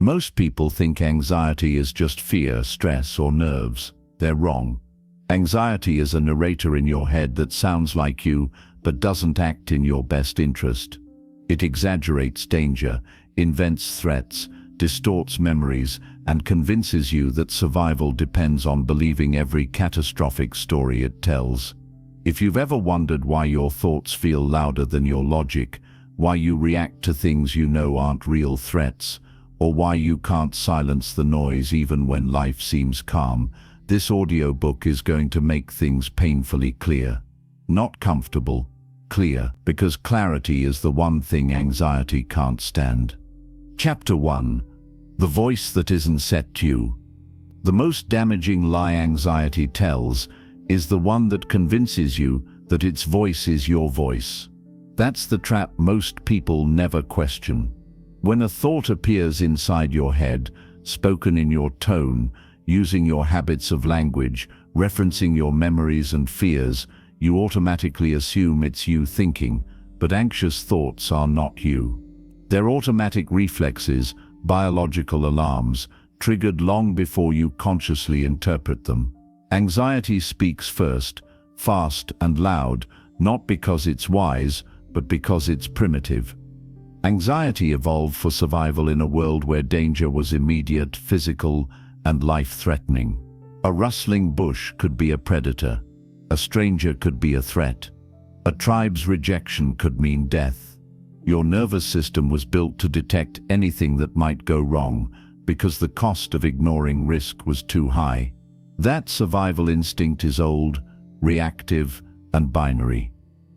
Most people think anxiety is just fear, stress, or nerves. They're wrong. Anxiety is a narrator in your head that sounds like you, but doesn't act in your best interest. It exaggerates danger, invents threats, distorts memories, and convinces you that survival depends on believing every catastrophic story it tells. If you've ever wondered why your thoughts feel louder than your logic, why you react to things you know aren't real threats, or why you can't silence the noise even when life seems calm, this audiobook is going to make things painfully clear. Not comfortable, clear, because clarity is the one thing anxiety can't stand. Chapter 1. The Voice That Isn't Set You. The most damaging lie anxiety tells is the one that convinces you that its voice is your voice. That's the trap most people never question. When a thought appears inside your head, spoken in your tone, using your habits of language, referencing your memories and fears, you automatically assume it's you thinking, but anxious thoughts are not you. They're automatic reflexes, biological alarms, triggered long before you consciously interpret them. Anxiety speaks first, fast and loud, not because it's wise, but because it's primitive. Anxiety evolved for survival in a world where danger was immediate, physical, and life-threatening. A rustling bush could be a predator. A stranger could be a threat. A tribe's rejection could mean death. Your nervous system was built to detect anything that might go wrong because the cost of ignoring risk was too high. That survival instinct is old, reactive, and binary.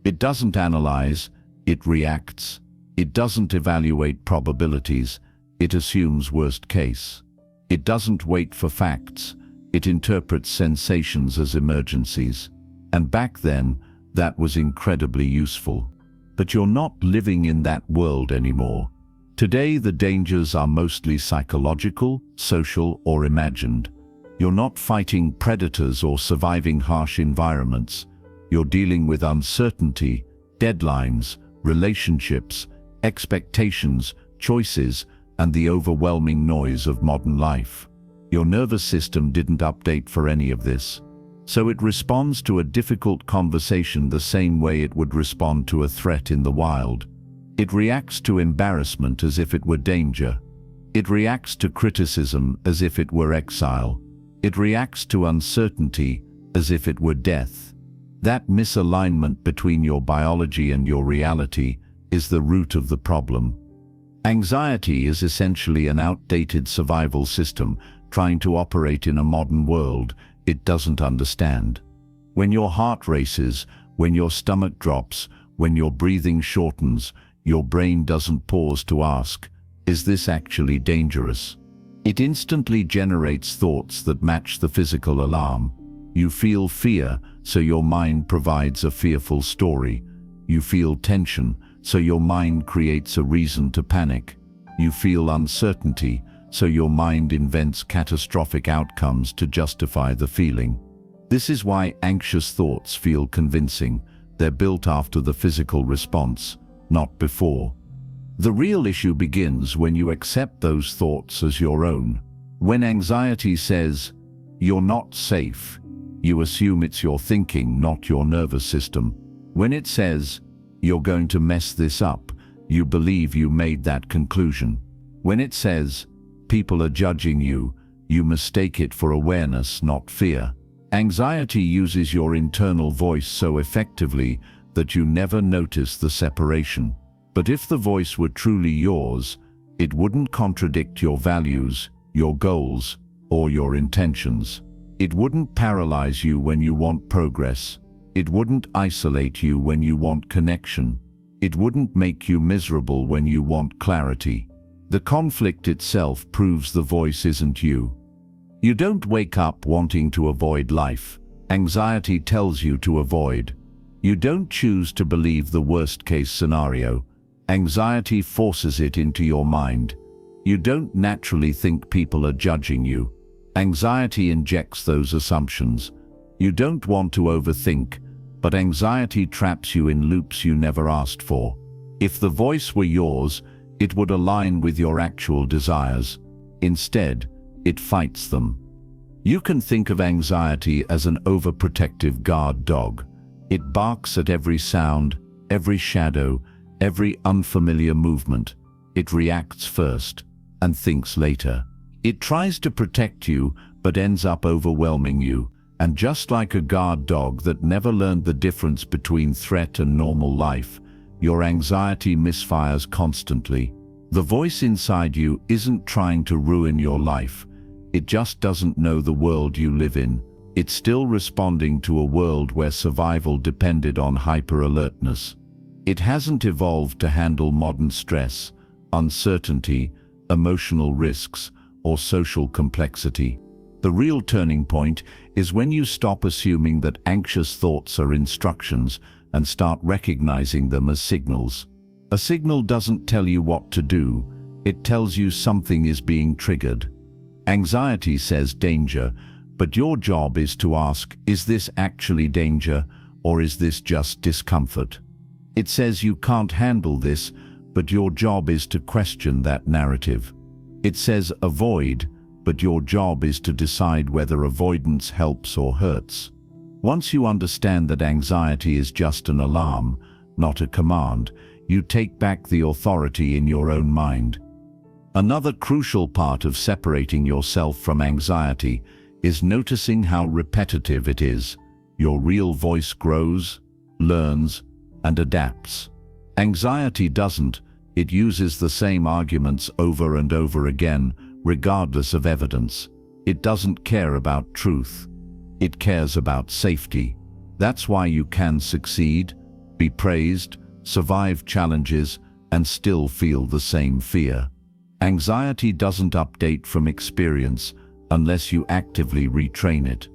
It doesn't analyze, it reacts. It doesn't evaluate probabilities, it assumes worst case. It doesn't wait for facts, it interprets sensations as emergencies. And back then, that was incredibly useful. But you're not living in that world anymore. Today, the dangers are mostly psychological, social, or imagined. You're not fighting predators or surviving harsh environments. You're dealing with uncertainty, deadlines, relationships, expectations, choices, and the overwhelming noise of modern life. Your nervous system didn't update for any of this. So it responds to a difficult conversation the same way it would respond to a threat in the wild. It reacts to embarrassment as if it were danger. It reacts to criticism as if it were exile. It reacts to uncertainty as if it were death. That misalignment between your biology and your reality is the root of the problem. Anxiety is essentially an outdated survival system trying to operate in a modern world it doesn't understand. When your heart races, when your stomach drops, when your breathing shortens, your brain doesn't pause to ask, is this actually dangerous? It instantly generates thoughts that match the physical alarm. You feel fear, so your mind provides a fearful story. You feel tension, so your mind creates a reason to panic. You feel uncertainty, so your mind invents catastrophic outcomes to justify the feeling. This is why anxious thoughts feel convincing. They're built after the physical response, not before. The real issue begins when you accept those thoughts as your own. When anxiety says, "You're not safe," you assume it's your thinking, not your nervous system. When it says, "You're going to mess this up," you believe you made that conclusion. When it says, "People are judging you," you mistake it for awareness, not fear. Anxiety uses your internal voice so effectively that you never notice the separation. But if the voice were truly yours, it wouldn't contradict your values, your goals, or your intentions. It wouldn't paralyze you when you want progress. It wouldn't isolate you when you want connection. It wouldn't make you miserable when you want clarity. The conflict itself proves the voice isn't you. You don't wake up wanting to avoid life. Anxiety tells you to avoid. You don't choose to believe the worst-case scenario. Anxiety forces it into your mind. You don't naturally think people are judging you. Anxiety injects those assumptions. You don't want to overthink, but anxiety traps you in loops you never asked for. If the voice were yours, it would align with your actual desires. Instead, it fights them. You can think of anxiety as an overprotective guard dog. It barks at every sound, every shadow, every unfamiliar movement. It reacts first and thinks later. It tries to protect you, but ends up overwhelming you. And just like a guard dog that never learned the difference between threat and normal life, your anxiety misfires constantly. The voice inside you isn't trying to ruin your life. It just doesn't know the world you live in. It's still responding to a world where survival depended on hyper-alertness. It hasn't evolved to handle modern stress, uncertainty, emotional risks, or social complexity. The real turning point is when you stop assuming that anxious thoughts are instructions and start recognizing them as signals. A signal doesn't tell you what to do, it tells you something is being triggered. Anxiety says danger, but your job is to ask, is this actually danger, or is this just discomfort? It says you can't handle this, but your job is to question that narrative. It says avoid, but your job is to decide whether avoidance helps or hurts. Once you understand that anxiety is just an alarm, not a command, you take back the authority in your own mind. Another crucial part of separating yourself from anxiety is noticing how repetitive it is. Your real voice grows, learns, and adapts. Anxiety doesn't. It uses the same arguments over and over again, regardless of evidence. It doesn't care about truth. It cares about safety. That's why you can succeed, be praised, survive challenges, and still feel the same fear. Anxiety doesn't update from experience unless you actively retrain it.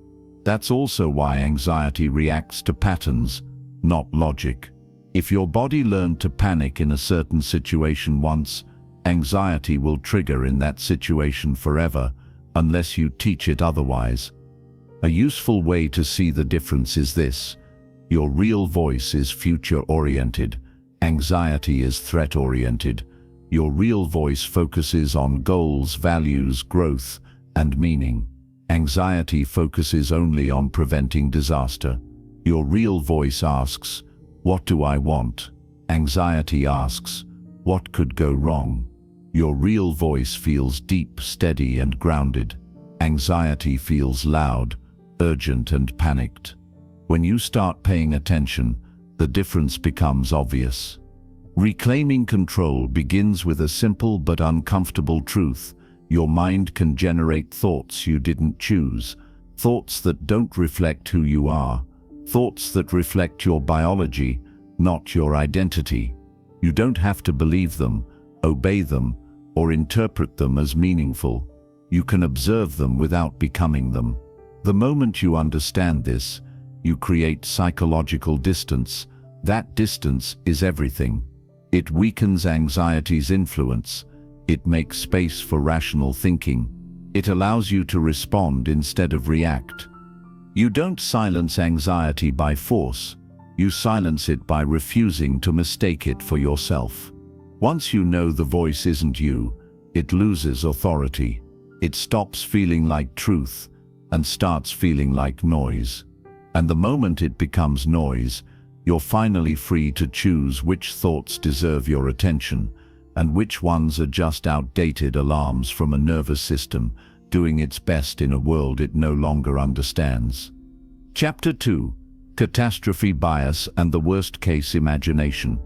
That's also why anxiety reacts to patterns, not logic. If your body learned to panic in a certain situation once, anxiety will trigger in that situation forever unless you teach it otherwise. A useful way to see the difference is this: your real voice is future-oriented, anxiety is threat-oriented. Your real voice focuses on goals, values, growth, and meaning. Anxiety focuses only on preventing disaster. Your real voice asks, what do I want? Anxiety asks, what could go wrong? Your real voice feels deep, steady, and grounded. Anxiety feels loud, urgent, and panicked. When you start paying attention, the difference becomes obvious. Reclaiming control begins with a simple but uncomfortable truth. Your mind can generate thoughts you didn't choose, thoughts that don't reflect who you are, thoughts that reflect your biology, not your identity. You don't have to believe them, obey them, or interpret them as meaningful. You can observe them without becoming them. The moment you understand this, you create psychological distance. That distance is everything. It weakens anxiety's influence. It makes space for rational thinking. It allows you to respond instead of react. You don't silence anxiety by force. You silence it by refusing to mistake it for yourself. Once you know the voice isn't you, it loses authority. It stops feeling like truth and starts feeling like noise. And the moment it becomes noise, you're finally free to choose which thoughts deserve your attention and which ones are just outdated alarms from a nervous system doing its best in a world it no longer understands. Chapter 2: Catastrophe Bias and the Worst-Case Imagination.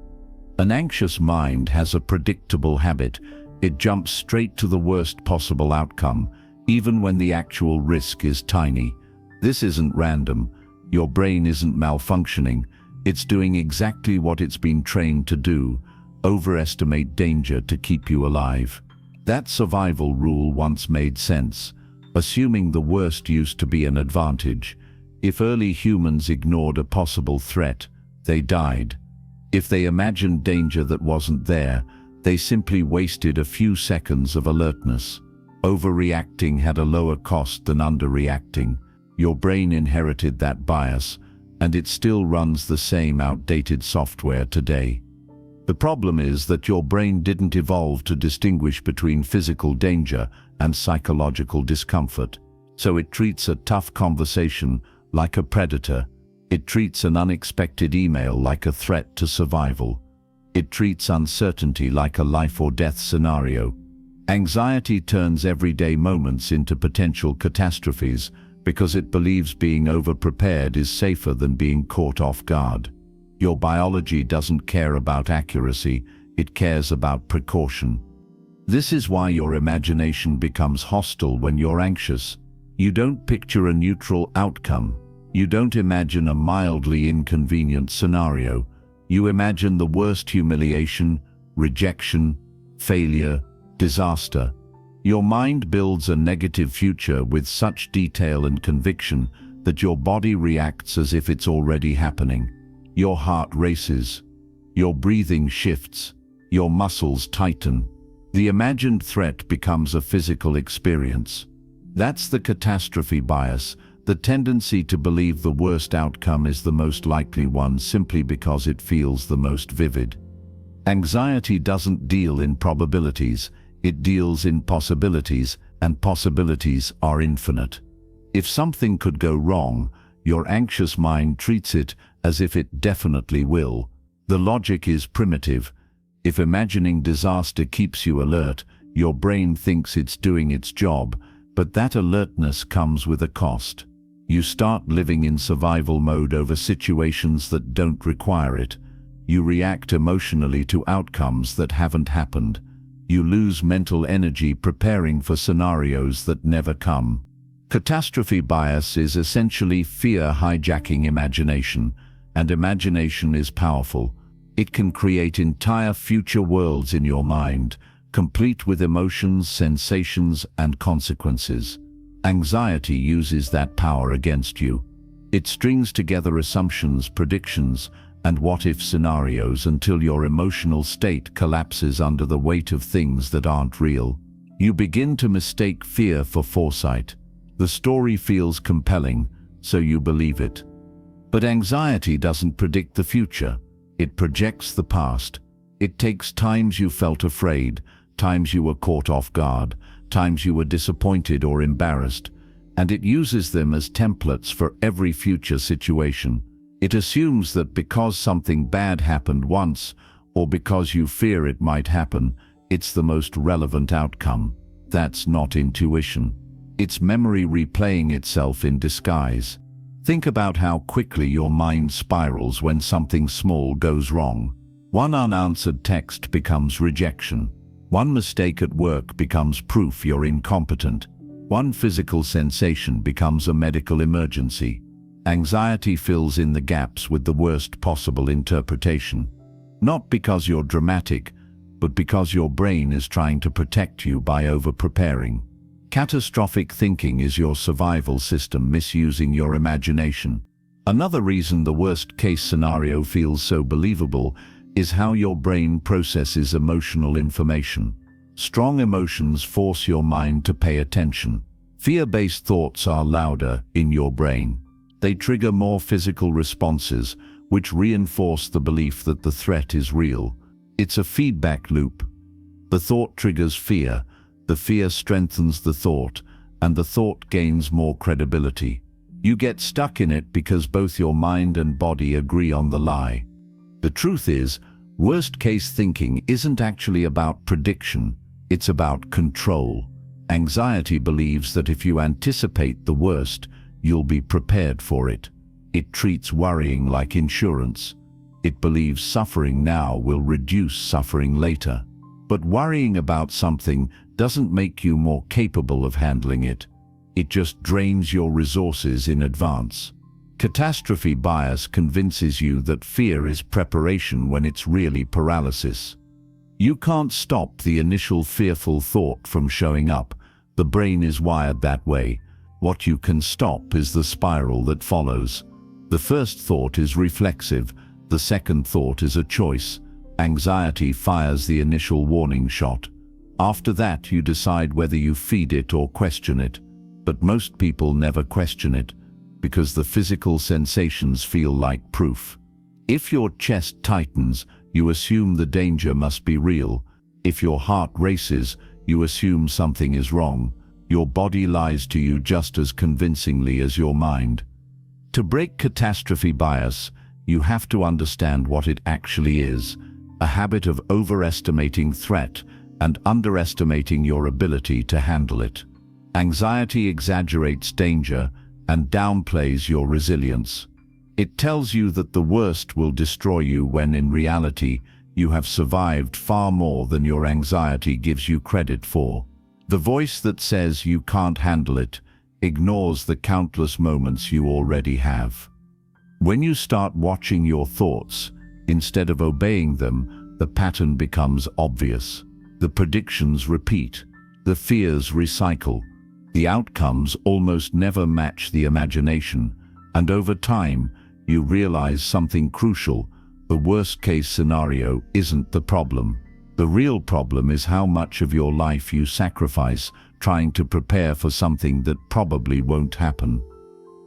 An anxious mind has a predictable habit. It jumps straight to the worst possible outcome, even when the actual risk is tiny. This isn't random. Your brain isn't malfunctioning. It's doing exactly what it's been trained to do: overestimate danger to keep you alive. That survival rule once made sense. Assuming the worst used to be an advantage. If early humans ignored a possible threat, they died. If they imagined danger that wasn't there, they simply wasted a few seconds of alertness. Overreacting had a lower cost than underreacting. Your brain inherited that bias, and it still runs the same outdated software today. The problem is that your brain didn't evolve to distinguish between physical danger and psychological discomfort. So it treats a tough conversation like a predator. It treats an unexpected email like a threat to survival. It treats uncertainty like a life or death scenario. Anxiety turns everyday moments into potential catastrophes because it believes being overprepared is safer than being caught off guard. Your biology doesn't care about accuracy, it cares about precaution. This is why your imagination becomes hostile when you're anxious. You don't picture a neutral outcome. You don't imagine a mildly inconvenient scenario. You imagine the worst: humiliation, rejection, failure, disaster. Your mind builds a negative future with such detail and conviction that your body reacts as if it's already happening. Your heart races. Your breathing shifts. Your muscles tighten. The imagined threat becomes a physical experience. That's the catastrophe bias, the tendency to believe the worst outcome is the most likely one simply because it feels the most vivid. Anxiety doesn't deal in probabilities, it deals in possibilities, and possibilities are infinite. If something could go wrong, your anxious mind treats it as if it definitely will. The logic is primitive. If imagining disaster keeps you alert, your brain thinks it's doing its job, but that alertness comes with a cost. You start living in survival mode over situations that don't require it. You react emotionally to outcomes that haven't happened. You lose mental energy preparing for scenarios that never come. Catastrophe bias is essentially fear hijacking imagination, and imagination is powerful. It can create entire future worlds in your mind, complete with emotions, sensations, and consequences. Anxiety uses that power against you. It strings together assumptions, predictions, and what-if scenarios until your emotional state collapses under the weight of things that aren't real. You begin to mistake fear for foresight. The story feels compelling, so you believe it. But anxiety doesn't predict the future. It projects the past. It takes times you felt afraid, times you were caught off guard, times you were disappointed or embarrassed, and it uses them as templates for every future situation. It assumes that because something bad happened once, or because you fear it might happen, it's the most relevant outcome. That's not intuition. It's memory replaying itself in disguise. Think about how quickly your mind spirals when something small goes wrong. One unanswered text becomes rejection. One mistake at work becomes proof you're incompetent. One physical sensation becomes a medical emergency. Anxiety fills in the gaps with the worst possible interpretation. Not because you're dramatic, but because your brain is trying to protect you by over-preparing. Catastrophic thinking is your survival system misusing your imagination. Another reason the worst-case scenario feels so believable is how your brain processes emotional information. Strong emotions force your mind to pay attention. Fear-based thoughts are louder in your brain. They trigger more physical responses, which reinforce the belief that the threat is real. It's a feedback loop. The thought triggers fear, the fear strengthens the thought, and the thought gains more credibility. You get stuck in it because both your mind and body agree on the lie. The truth is, worst-case thinking isn't actually about prediction, it's about control. Anxiety believes that if you anticipate the worst, you'll be prepared for it. It treats worrying like insurance. It believes suffering now will reduce suffering later. But worrying about something doesn't make you more capable of handling it. It just drains your resources in advance. Catastrophe bias convinces you that fear is preparation when it's really paralysis. You can't stop the initial fearful thought from showing up. The brain is wired that way. What you can stop is the spiral that follows. The first thought is reflexive. The second thought is a choice. Anxiety fires the initial warning shot. After that, you decide whether you feed it or question it. But most people never question it, because the physical sensations feel like proof. If your chest tightens, you assume the danger must be real. If your heart races, you assume something is wrong. Your body lies to you just as convincingly as your mind. To break catastrophe bias, you have to understand what it actually is: a habit of overestimating threat and underestimating your ability to handle it. Anxiety exaggerates danger and downplays your resilience. It tells you that the worst will destroy you when in reality, you have survived far more than your anxiety gives you credit for. The voice that says you can't handle it ignores the countless moments you already have. When you start watching your thoughts, instead of obeying them, the pattern becomes obvious. The predictions repeat. The fears recycle. The outcomes almost never match the imagination. And over time, you realize something crucial: the worst-case scenario isn't the problem. The real problem is how much of your life you sacrifice trying to prepare for something that probably won't happen.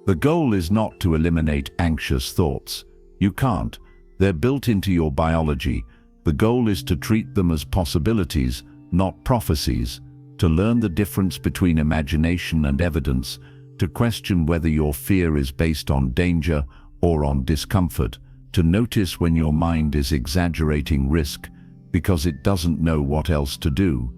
The goal is not to eliminate anxious thoughts. You can't. They're built into your biology. The goal is to treat them as possibilities, not prophecies, to learn the difference between imagination and evidence, to question whether your fear is based on danger or on discomfort, to notice when your mind is exaggerating risk because it doesn't know what else to do.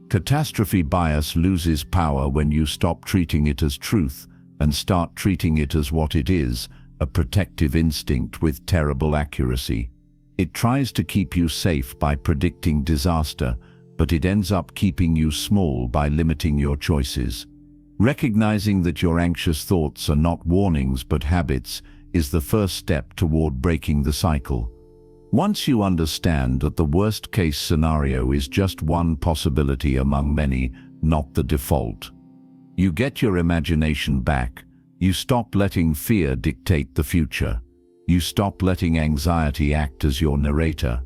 Catastrophe bias loses power when you stop treating it as truth and start treating it as what it is: a protective instinct with terrible accuracy. It tries to keep you safe by predicting disaster, but it ends up keeping you small by limiting your choices. Recognizing that your anxious thoughts are not warnings but habits is the first step toward breaking the cycle. Once you understand that the worst-case scenario is just one possibility among many, not the default, you get your imagination back. You stop letting fear dictate the future. You stop letting anxiety act as your narrator.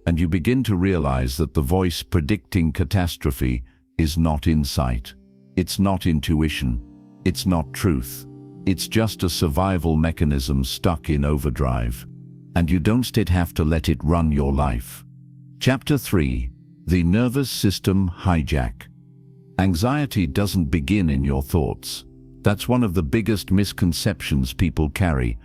And you begin to realize that the voice predicting catastrophe is not insight. It's not intuition. It's not truth. It's just a survival mechanism stuck in overdrive. And you don't have to let it run your life. Chapter 3: The Nervous System Hijack. Anxiety doesn't begin in your thoughts. That's one of the biggest misconceptions people carry,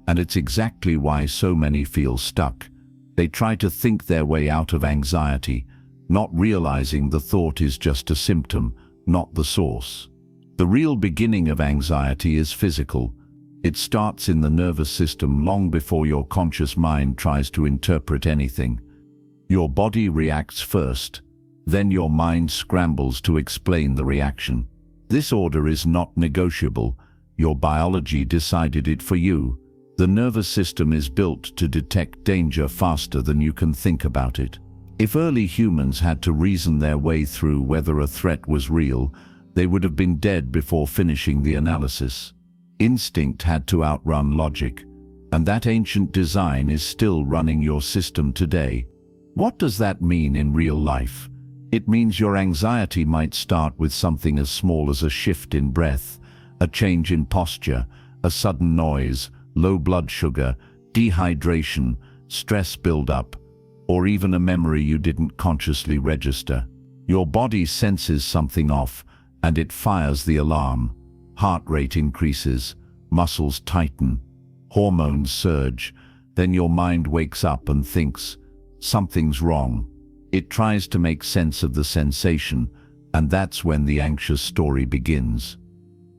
and it's exactly why so many feel stuck. They try to think their way out of anxiety, not realizing the thought is just a symptom, not the source. The real beginning of anxiety is physical. It starts in the nervous system long before your conscious mind tries to interpret anything. Your body reacts first, then your mind scrambles to explain the reaction. This order is not negotiable. Your biology decided it for you. The nervous system is built to detect danger faster than you can think about it. If early humans had to reason their way through whether a threat was real, they would have been dead before finishing the analysis. Instinct had to outrun logic, and that ancient design is still running your system today. What does that mean in real life? It means your anxiety might start with something as small as a shift in breath, a change in posture, a sudden noise, low blood sugar, dehydration, stress buildup, or even a memory you didn't consciously register. Your body senses something off, and it fires the alarm. Heart rate increases, muscles tighten, hormones surge. Then your mind wakes up and thinks, something's wrong. It tries to make sense of the sensation, and that's when the anxious story begins.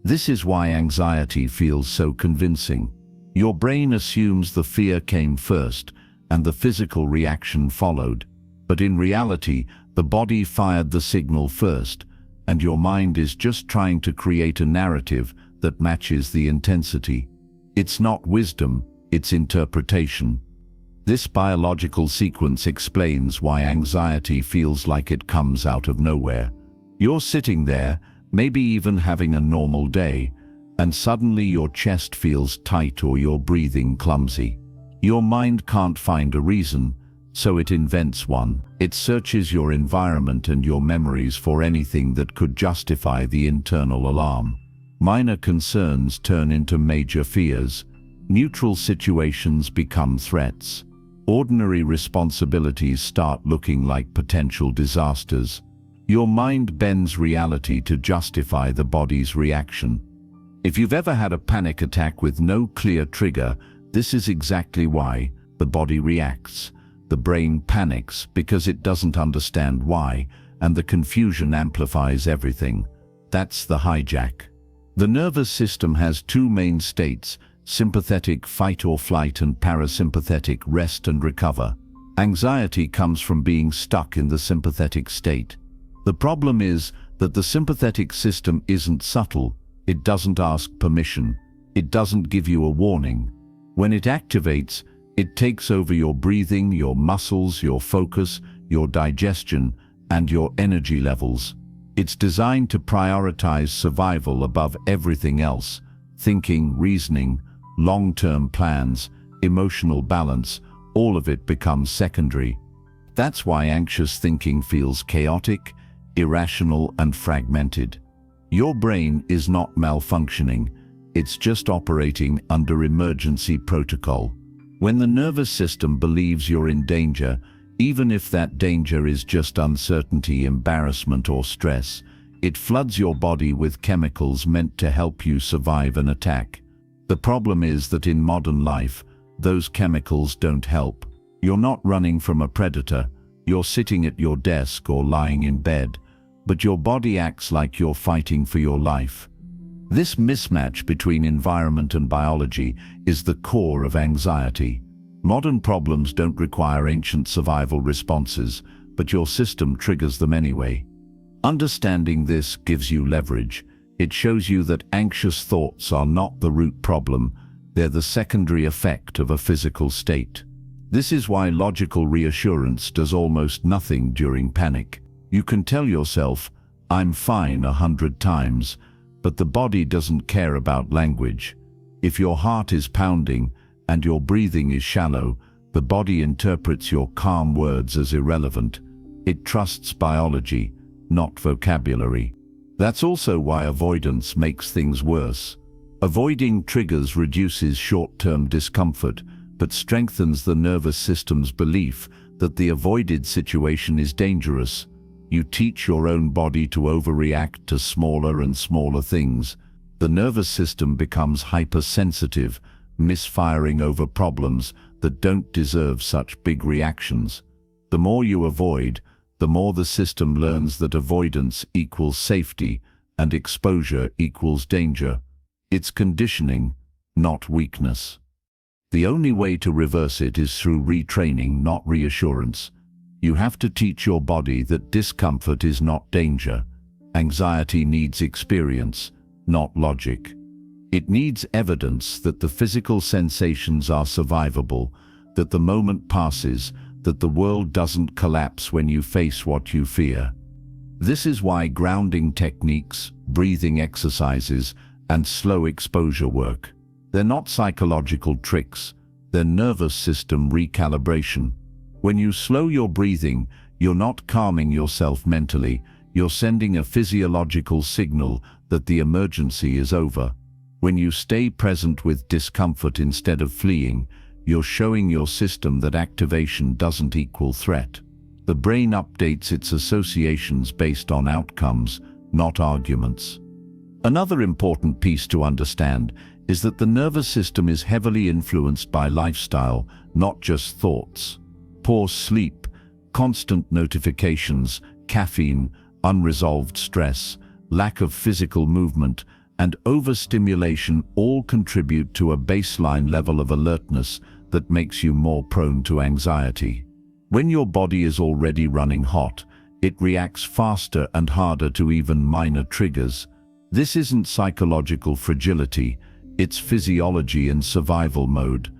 This is why anxiety feels so convincing. Your brain assumes the fear came first, and the physical reaction followed. But in reality, the body fired the signal first, and your mind is just trying to create a narrative that matches the intensity. It's not wisdom, it's interpretation. This biological sequence explains why anxiety feels like it comes out of nowhere. You're sitting there, maybe even having a normal day, and suddenly your chest feels tight or you're breathing clumsy. Your mind can't find a reason, so it invents one. It searches your environment and your memories for anything that could justify the internal alarm. Minor concerns turn into major fears. Neutral situations become threats. Ordinary responsibilities start looking like potential disasters. Your mind bends reality to justify the body's reaction. If you've ever had a panic attack with no clear trigger, this is exactly why. The body reacts. The brain panics because it doesn't understand why, and the confusion amplifies everything. That's the hijack. The nervous system has two main states: sympathetic fight or flight and parasympathetic rest and recover. Anxiety comes from being stuck in the sympathetic state. The problem is that the sympathetic system isn't subtle. It doesn't ask permission. It doesn't give you a warning. When it activates, it takes over your breathing, your muscles, your focus, your digestion, and your energy levels. It's designed to prioritize survival above everything else. Thinking, reasoning, long-term plans, emotional balance, all of it becomes secondary. That's why anxious thinking feels chaotic, irrational, and fragmented. Your brain is not malfunctioning. It's just operating under emergency protocol. When the nervous system believes you're in danger, even if that danger is just uncertainty, embarrassment, or stress, it floods your body with chemicals meant to help you survive an attack. The problem is that in modern life, those chemicals don't help. You're not running from a predator. You're sitting at your desk or lying in bed, but your body acts like you're fighting for your life. This mismatch between environment and biology is the core of anxiety. Modern problems don't require ancient survival responses, but your system triggers them anyway. Understanding this gives you leverage. It shows you that anxious thoughts are not the root problem, they're the secondary effect of a physical state. This is why logical reassurance does almost nothing during panic. You can tell yourself, "I'm fine," 100 times, but the body doesn't care about language. If your heart is pounding and your breathing is shallow, the body interprets your calm words as irrelevant. It trusts biology, not vocabulary. That's also why avoidance makes things worse. Avoiding triggers reduces short-term discomfort, but strengthens the nervous system's belief that the avoided situation is dangerous. You teach your own body to overreact to smaller and smaller things. The nervous system becomes hypersensitive, misfiring over problems that don't deserve such big reactions. The more you avoid, the more the system learns that avoidance equals safety and exposure equals danger. It's conditioning, not weakness. The only way to reverse it is through retraining, not reassurance. You have to teach your body that discomfort is not danger. Anxiety needs experience, not logic. It needs evidence that the physical sensations are survivable, that the moment passes, that the world doesn't collapse when you face what you fear. This is why grounding techniques, breathing exercises, and slow exposure work. They're not psychological tricks, they're nervous system recalibration. When you slow your breathing, you're not calming yourself mentally, you're sending a physiological signal that the emergency is over. When you stay present with discomfort instead of fleeing, you're showing your system that activation doesn't equal threat. The brain updates its associations based on outcomes, not arguments. Another important piece to understand is that the nervous system is heavily influenced by lifestyle, not just thoughts. Poor sleep, constant notifications, caffeine, unresolved stress, lack of physical movement, and overstimulation all contribute to a baseline level of alertness that makes you more prone to anxiety. When your body is already running hot, it reacts faster and harder to even minor triggers. This isn't psychological fragility, it's physiology in survival mode.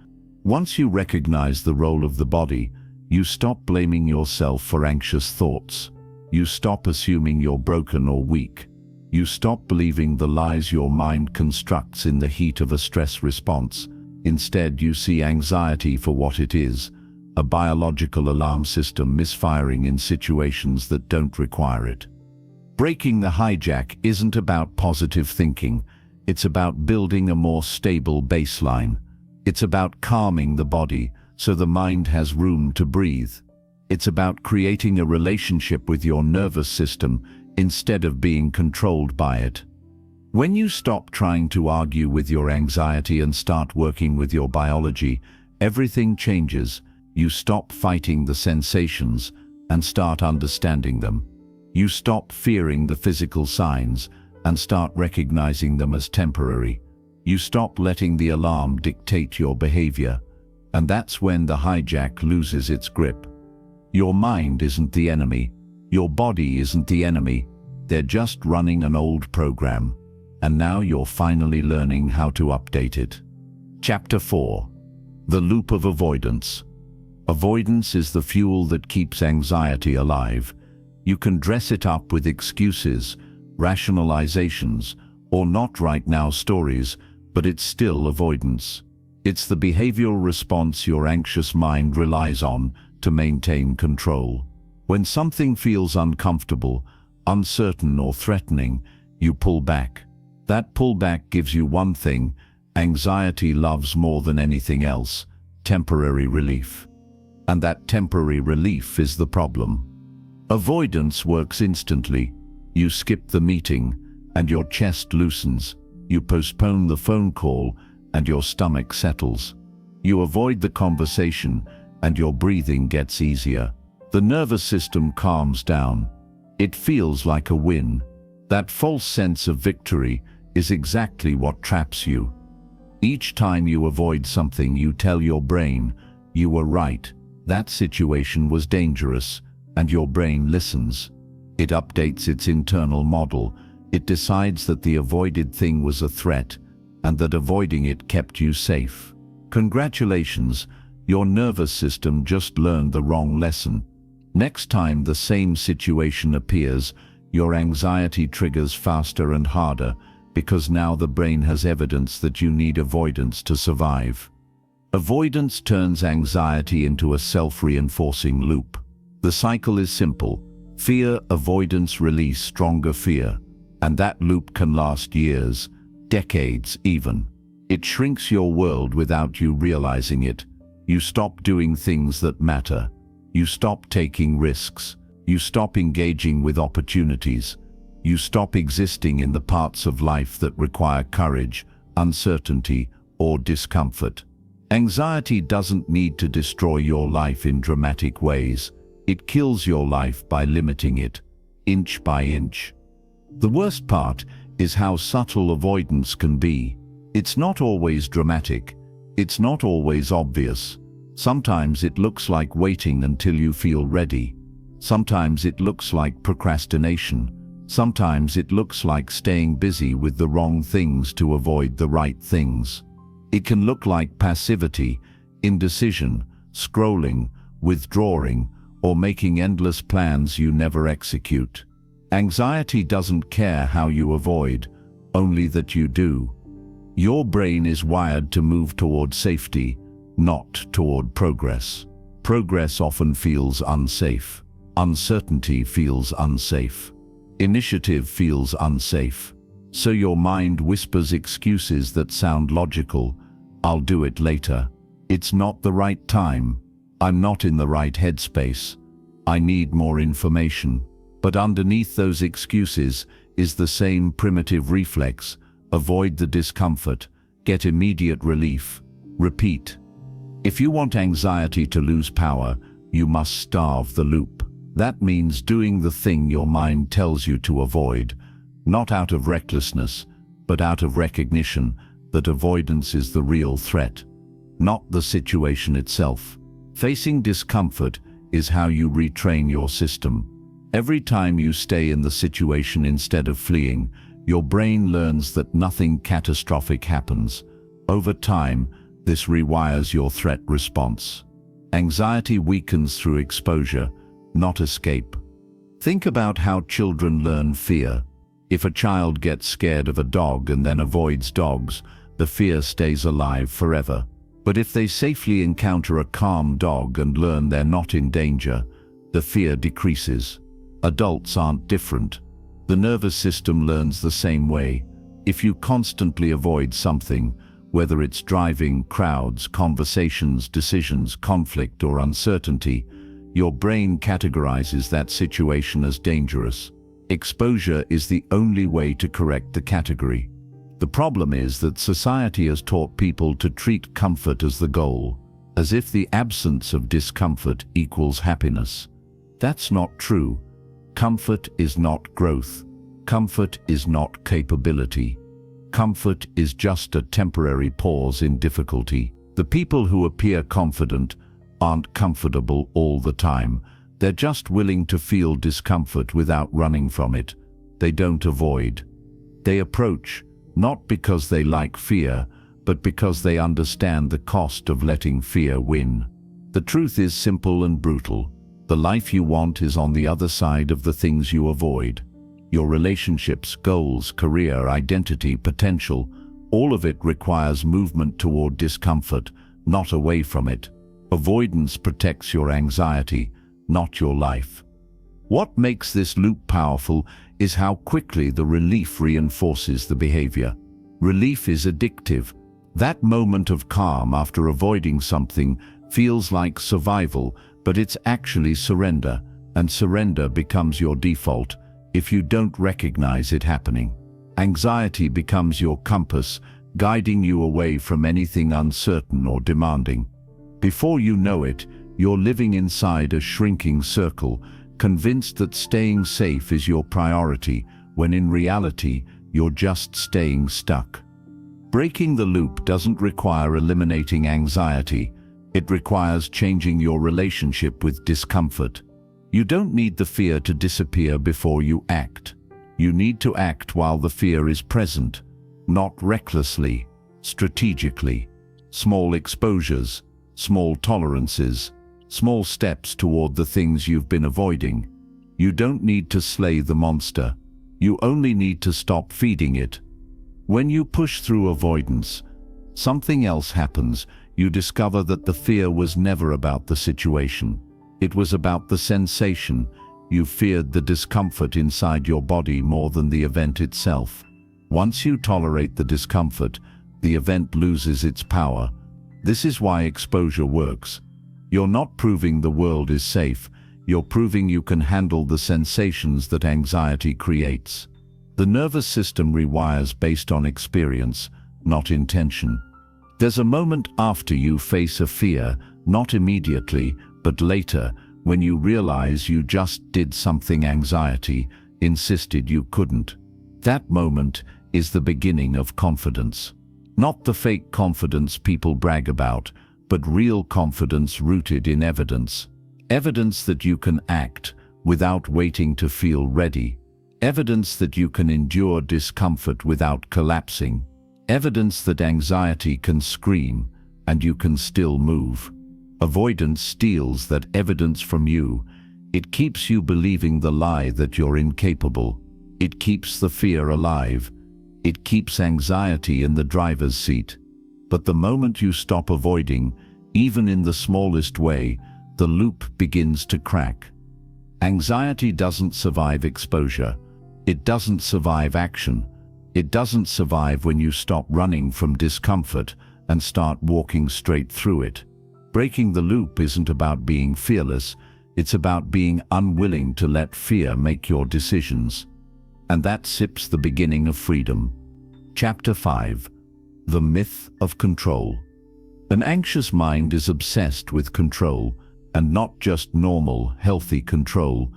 Once you recognize the role of the body, you stop blaming yourself for anxious thoughts. You stop assuming you're broken or weak. You stop believing the lies your mind constructs in the heat of a stress response. Instead, you see anxiety for what it is, a biological alarm system misfiring in situations that don't require it. Breaking the hijack isn't about positive thinking. It's about building a more stable baseline. It's about calming the body so the mind has room to breathe. It's about creating a relationship with your nervous system instead of being controlled by it. When you stop trying to argue with your anxiety and start working with your biology, everything changes. You stop fighting the sensations and start understanding them. You stop fearing the physical signs and start recognizing them as temporary. You stop letting the alarm dictate your behavior. And that's when the hijack loses its grip. Your mind isn't the enemy. Your body isn't the enemy. They're just running an old program. And now you're finally learning how to update it. Chapter 4. The Loop of Avoidance. Avoidance is the fuel that keeps anxiety alive. You can dress it up with excuses, rationalizations, or not right now stories, but it's still avoidance. It's the behavioral response your anxious mind relies on to maintain control. When something feels uncomfortable, uncertain, or threatening, you pull back. That pullback gives you one thing anxiety loves more than anything else: temporary relief. And that temporary relief is the problem. Avoidance works instantly. You skip the meeting, and your chest loosens. You postpone the phone call, and your stomach settles. You avoid the conversation, and your breathing gets easier. The nervous system calms down. It feels like a win. That false sense of victory is exactly what traps you. Each time you avoid something, you tell your brain, "You were right. That situation was dangerous," and your brain listens. It updates its internal model. It decides that the avoided thing was a threat, and that avoiding it kept you safe. Congratulations, your nervous system just learned the wrong lesson. Next time the same situation appears, your anxiety triggers faster and harder, because now the brain has evidence that you need avoidance to survive. Avoidance turns anxiety into a self-reinforcing loop. The cycle is simple: fear, avoidance, release, stronger fear. And that loop can last years, decades even. It shrinks your world without you realizing it. You stop doing things that matter. You stop taking risks. You stop engaging with opportunities. You stop existing in the parts of life that require courage, uncertainty, or discomfort. Anxiety doesn't need to destroy your life in dramatic ways. It kills your life by limiting it, inch by inch. The worst part is how subtle avoidance can be. It's not always dramatic. It's not always obvious. Sometimes it looks like waiting until you feel ready. Sometimes it looks like procrastination. Sometimes it looks like staying busy with the wrong things to avoid the right things. It can look like passivity, indecision, scrolling, withdrawing, or making endless plans you never execute. Anxiety doesn't care how you avoid, only that you do. Your brain is wired to move toward safety, not toward progress. Progress often feels unsafe. Uncertainty feels unsafe. Initiative feels unsafe. So your mind whispers excuses that sound logical. "I'll do it later. It's not the right time. I'm not in the right headspace. I need more information." But underneath those excuses is the same primitive reflex: avoid the discomfort, get immediate relief, repeat. If you want anxiety to lose power, you must starve the loop. That means doing the thing your mind tells you to avoid, not out of recklessness, but out of recognition that avoidance is the real threat, not the situation itself. Facing discomfort is how you retrain your system. Every time you stay in the situation instead of fleeing, your brain learns that nothing catastrophic happens. Over time, this rewires your threat response. Anxiety weakens through exposure, not escape. Think about how children learn fear. If a child gets scared of a dog and then avoids dogs, the fear stays alive forever. But if they safely encounter a calm dog and learn they're not in danger, the fear decreases. Adults aren't different. The nervous system learns the same way. If you constantly avoid something, Whether it's driving, crowds, conversations, decisions, conflict, or uncertainty, your brain categorizes that situation as dangerous. Exposure is the only way to correct the category. The problem is that society has taught people to treat comfort as the goal, as if the absence of discomfort equals happiness. That's not true. Comfort is not growth. Comfort is not capability. Comfort is just a temporary pause in difficulty. The people who appear confident aren't comfortable all the time. They're just willing to feel discomfort without running from it. They don't avoid. They approach, not because they like fear, but because they understand the cost of letting fear win. The truth is simple and brutal. The life you want is on the other side of the things you avoid. Your relationships, goals, career, identity, potential, all of it requires movement toward discomfort, not away from it. Avoidance protects your anxiety, not your life. What makes this loop powerful is how quickly the relief reinforces the behavior. Relief is addictive. That moment of calm after avoiding something feels like survival, but it's actually surrender, and surrender becomes your default if you don't recognize it happening. Anxiety becomes your compass, guiding you away from anything uncertain or demanding. Before you know it, you're living inside a shrinking circle, convinced that staying safe is your priority, when in reality, you're just staying stuck. Breaking the loop doesn't require eliminating anxiety. It requires changing your relationship with discomfort. You don't need the fear to disappear before you act. You need to act while the fear is present, not recklessly, strategically. Small exposures, small tolerances, small steps toward the things you've been avoiding. You don't need to slay the monster. You only need to stop feeding it. When you push through avoidance, something else happens. You discover that the fear was never about the situation. It was about the sensation. You feared the discomfort inside your body more than the event itself. Once you tolerate the discomfort, the event loses its power. This is why exposure works. You're not proving the world is safe. You're proving you can handle the sensations that anxiety creates. The nervous system rewires based on experience, not intention. There's a moment after you face a fear, not immediately, but later, when you realize you just did something anxiety insisted you couldn't. That moment is the beginning of confidence. Not the fake confidence people brag about, but real confidence rooted in evidence. Evidence that you can act without waiting to feel ready. Evidence that you can endure discomfort without collapsing. Evidence that anxiety can scream and you can still move. Avoidance steals that evidence from you. It keeps you believing the lie that you're incapable. It keeps the fear alive. It keeps anxiety in the driver's seat. But the moment you stop avoiding, even in the smallest way, the loop begins to crack. Anxiety doesn't survive exposure. It doesn't survive action. It doesn't survive when you stop running from discomfort and start walking straight through it. Breaking the loop isn't about being fearless. It's about being unwilling to let fear make your decisions. And that sips the beginning of freedom. Chapter 5. The Myth of Control. An anxious mind is obsessed with control, and not just normal, healthy control,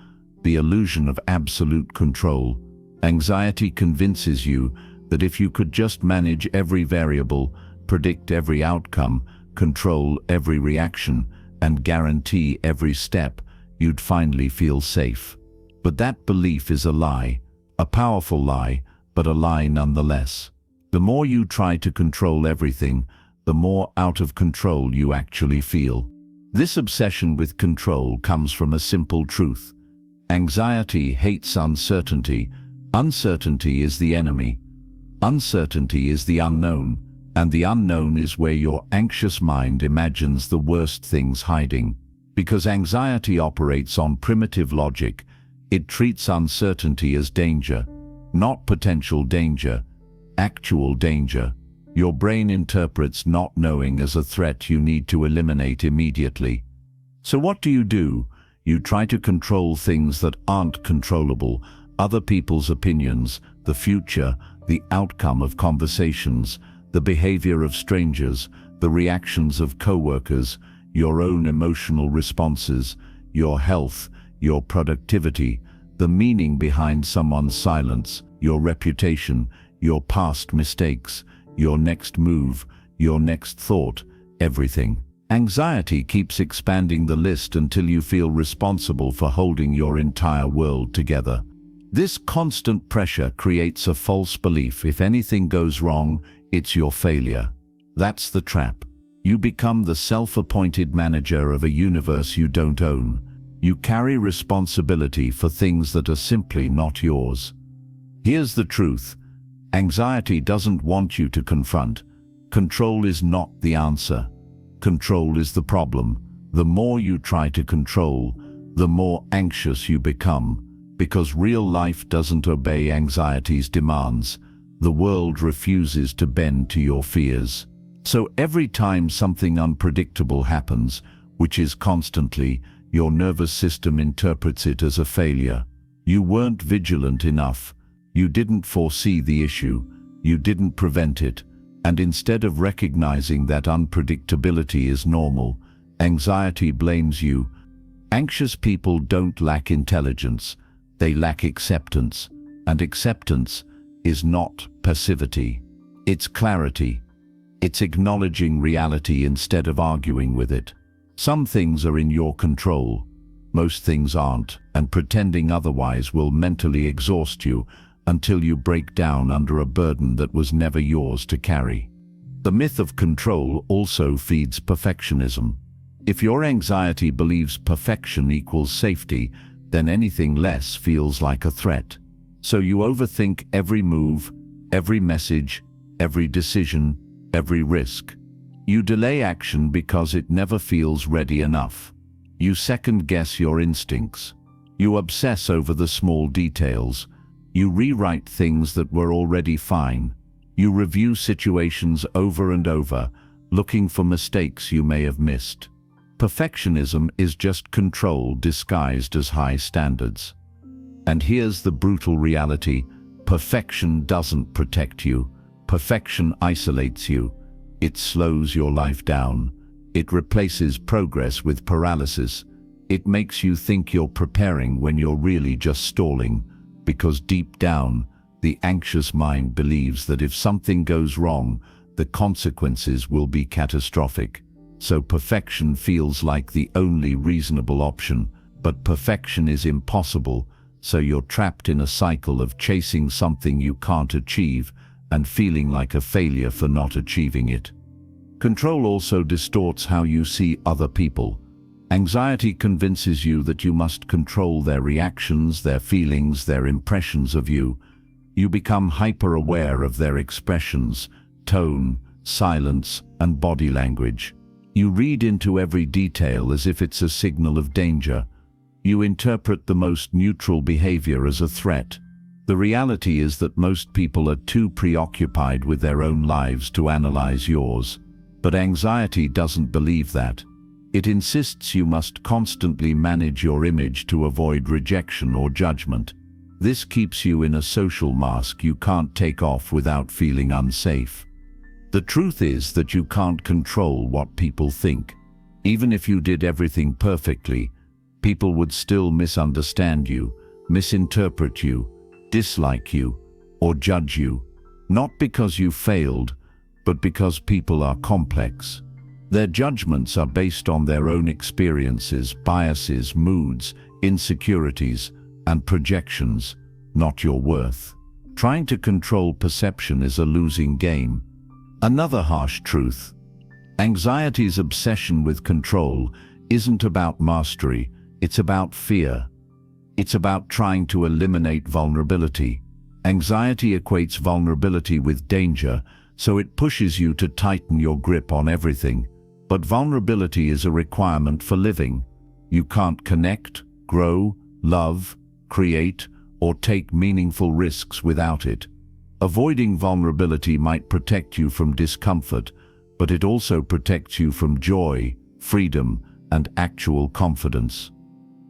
the illusion of absolute control. Anxiety convinces you that if you could just manage every variable, predict every outcome, control every reaction, and guarantee every step, you'd finally feel safe. But that belief is a lie, a powerful lie, but a lie nonetheless. The more you try to control everything, the more out of control you actually feel. This obsession with control comes from a simple truth. Anxiety hates uncertainty. Uncertainty is the enemy. Uncertainty is the unknown, and the unknown is where your anxious mind imagines the worst things hiding. Because anxiety operates on primitive logic, it treats uncertainty as danger, not potential danger, actual danger. Your brain interprets not knowing as a threat you need to eliminate immediately. So what do? You try to control things that aren't controllable: other people's opinions, the future, the outcome of conversations, the behavior of strangers, the reactions of coworkers, your own emotional responses, your health, your productivity, the meaning behind someone's silence, your reputation, your past mistakes, your next move, your next thought, everything. Anxiety keeps expanding the list until you feel responsible for holding your entire world together. This constant pressure creates a false belief: if anything goes wrong, it's your failure. That's the trap. You become the self-appointed manager of a universe you don't own. You carry responsibility for things that are simply not yours. Here's the truth: anxiety doesn't want you to confront. Control is not the answer. Control is the problem. The more you try to control, the more anxious you become, because real life doesn't obey anxiety's demands. The world refuses to bend to your fears. So every time something unpredictable happens, which is constantly, your nervous system interprets it as a failure. You weren't vigilant enough. You didn't foresee the issue. You didn't prevent it. And instead of recognizing that unpredictability is normal, anxiety blames you. Anxious people don't lack intelligence. They lack acceptance. And acceptance is not passivity. It's clarity. It's acknowledging reality instead of arguing with it. Some things are in your control. Most things aren't, and pretending otherwise will mentally exhaust you until you break down under a burden that was never yours to carry. The myth of control also feeds perfectionism. If your anxiety believes perfection equals safety, then anything less feels like a threat. So you overthink every move, every message, every decision, every risk. You delay action because it never feels ready enough. You second-guess your instincts. You obsess over the small details. You rewrite things that were already fine. You review situations over and over, looking for mistakes you may have missed. Perfectionism is just control disguised as high standards. And here's the brutal reality: perfection doesn't protect you. Perfection isolates you. It slows your life down. It replaces progress with paralysis. It makes you think you're preparing when you're really just stalling, because deep down, the anxious mind believes that if something goes wrong, the consequences will be catastrophic. So perfection feels like the only reasonable option, but perfection is impossible, so you're trapped in a cycle of chasing something you can't achieve and feeling like a failure for not achieving it. Control also distorts how you see other people. Anxiety convinces you that you must control their reactions, their feelings, their impressions of you. You become hyper-aware of their expressions, tone, silence, and body language. You read into every detail as if it's a signal of danger. You interpret the most neutral behavior as a threat. The reality is that most people are too preoccupied with their own lives to analyze yours. But anxiety doesn't believe that. It insists you must constantly manage your image to avoid rejection or judgment. This keeps you in a social mask you can't take off without feeling unsafe. The truth is that you can't control what people think. Even if you did everything perfectly, people would still misunderstand you, misinterpret you, dislike you, or judge you. Not because you failed, but because people are complex. Their judgments are based on their own experiences, biases, moods, insecurities, and projections, not your worth. Trying to control perception is a losing game. Another harsh truth: anxiety's obsession with control isn't about mastery, it's about fear. It's about trying to eliminate vulnerability. Anxiety equates vulnerability with danger, so it pushes you to tighten your grip on everything. But vulnerability is a requirement for living. You can't connect, grow, love, create, or take meaningful risks without it. Avoiding vulnerability might protect you from discomfort, but it also protects you from joy, freedom, and actual confidence.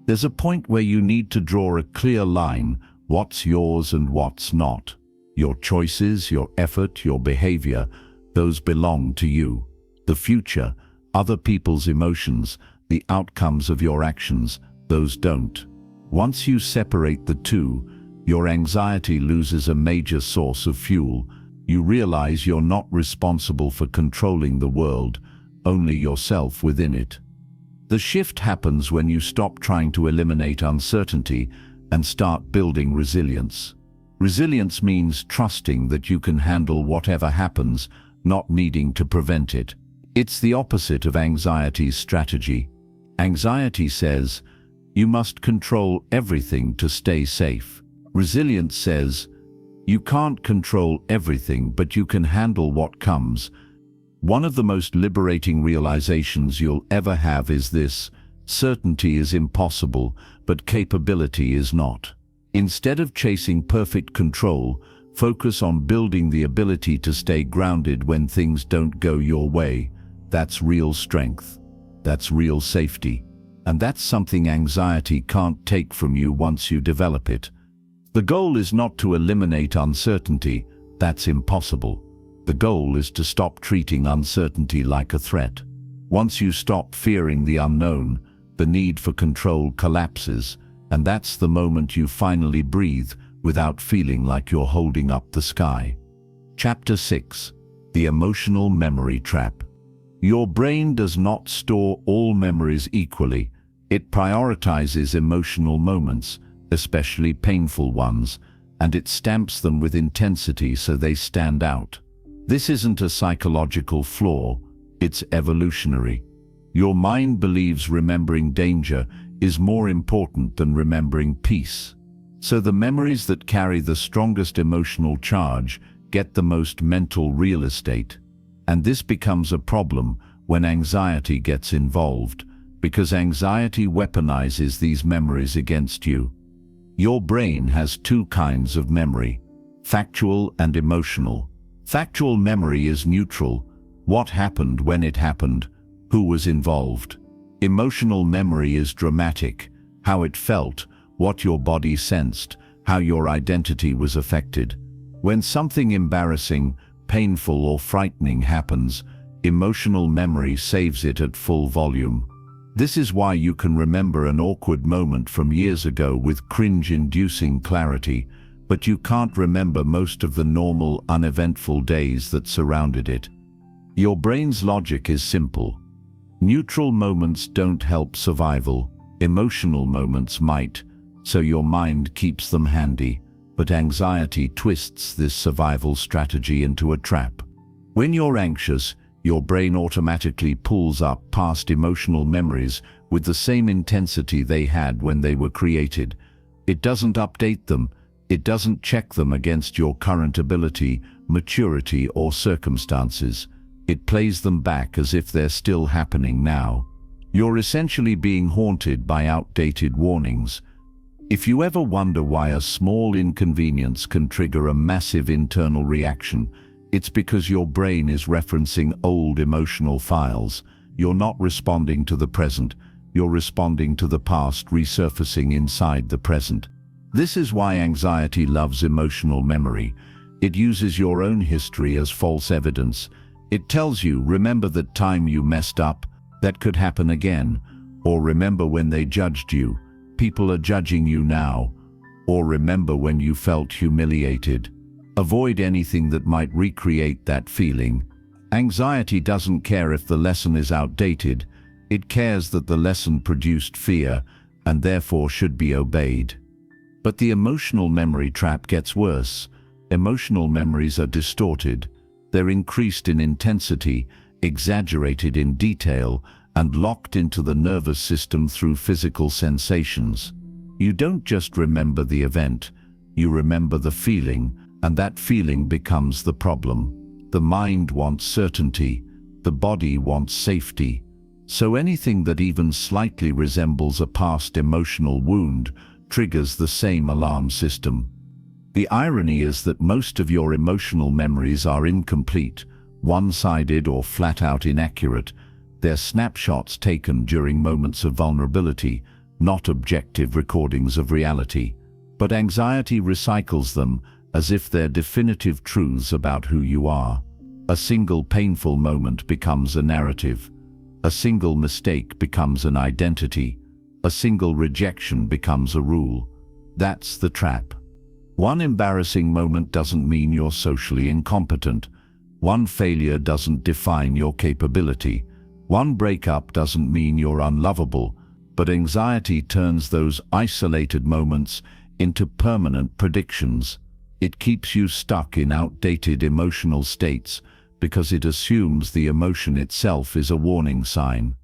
There's a point where you need to draw a clear line: what's yours and what's not. Your choices, your effort, your behavior, those belong to you. The future, other people's emotions, the outcomes of your actions, those don't. Once you separate the two, your anxiety loses a major source of fuel. You realize you're not responsible for controlling the world, only yourself within it. The shift happens when you stop trying to eliminate uncertainty and start building resilience. Resilience means trusting that you can handle whatever happens, not needing to prevent it. It's the opposite of anxiety's strategy. Anxiety says, you must control everything to stay safe. Resilience says, you can't control everything, but you can handle what comes. One of the most liberating realizations you'll ever have is this: certainty is impossible, but capability is not. Instead of chasing perfect control, focus on building the ability to stay grounded when things don't go your way. That's real strength. That's real safety. And that's something anxiety can't take from you once you develop it. The goal is not to eliminate uncertainty. That's impossible. The goal is to stop treating uncertainty like a threat. Once you stop fearing the unknown, the need for control collapses, and that's the moment you finally breathe without feeling like you're holding up the sky. Chapter 6: The Emotional Memory Trap. Your brain does not store all memories equally. It prioritizes emotional moments, especially painful ones, and it stamps them with intensity so they stand out. This isn't a psychological flaw, it's evolutionary. Your mind believes remembering danger is more important than remembering peace. So the memories that carry the strongest emotional charge get the most mental real estate. And this becomes a problem when anxiety gets involved, because anxiety weaponizes these memories against you. Your brain has two kinds of memory: factual and emotional. Factual memory is neutral: what happened when it happened, who was involved. Emotional memory is dramatic: how it felt, what your body sensed, how your identity was affected. When something embarrassing, painful, or frightening happens, emotional memory saves it at full volume. This is why you can remember an awkward moment from years ago with cringe-inducing clarity, but you can't remember most of the normal, uneventful days that surrounded it. Your brain's logic is simple. Neutral moments don't help survival. Emotional moments might, so your mind keeps them handy. But anxiety twists this survival strategy into a trap. When you're anxious, your brain automatically pulls up past emotional memories with the same intensity they had when they were created. It doesn't update them. It doesn't check them against your current ability, maturity, or circumstances. It plays them back as if they're still happening now. You're essentially being haunted by outdated warnings. If you ever wonder why a small inconvenience can trigger a massive internal reaction, it's because your brain is referencing old emotional files. You're not responding to the present, you're responding to the past resurfacing inside the present. This is why anxiety loves emotional memory. It uses your own history as false evidence. It tells you, remember that time you messed up, that could happen again. Or remember when they judged you, people are judging you now. Or remember when you felt humiliated. Avoid anything that might recreate that feeling. Anxiety doesn't care if the lesson is outdated. It cares that the lesson produced fear and therefore should be obeyed. But the emotional memory trap gets worse. Emotional memories are distorted. They're increased in intensity, exaggerated in detail, and locked into the nervous system through physical sensations. You don't just remember the event, you remember the feeling, and that feeling becomes the problem. The mind wants certainty, the body wants safety. So anything that even slightly resembles a past emotional wound triggers the same alarm system. The irony is that most of your emotional memories are incomplete, one-sided or flat-out inaccurate. They're snapshots taken during moments of vulnerability, not objective recordings of reality. But anxiety recycles them as if they're definitive truths about who you are. A single painful moment becomes a narrative. A single mistake becomes an identity. A single rejection becomes a rule. That's the trap. One embarrassing moment doesn't mean you're socially incompetent. One failure doesn't define your capability. One breakup doesn't mean you're unlovable. But anxiety turns those isolated moments into permanent predictions. It keeps you stuck in outdated emotional states because it assumes the emotion itself is a warning sign.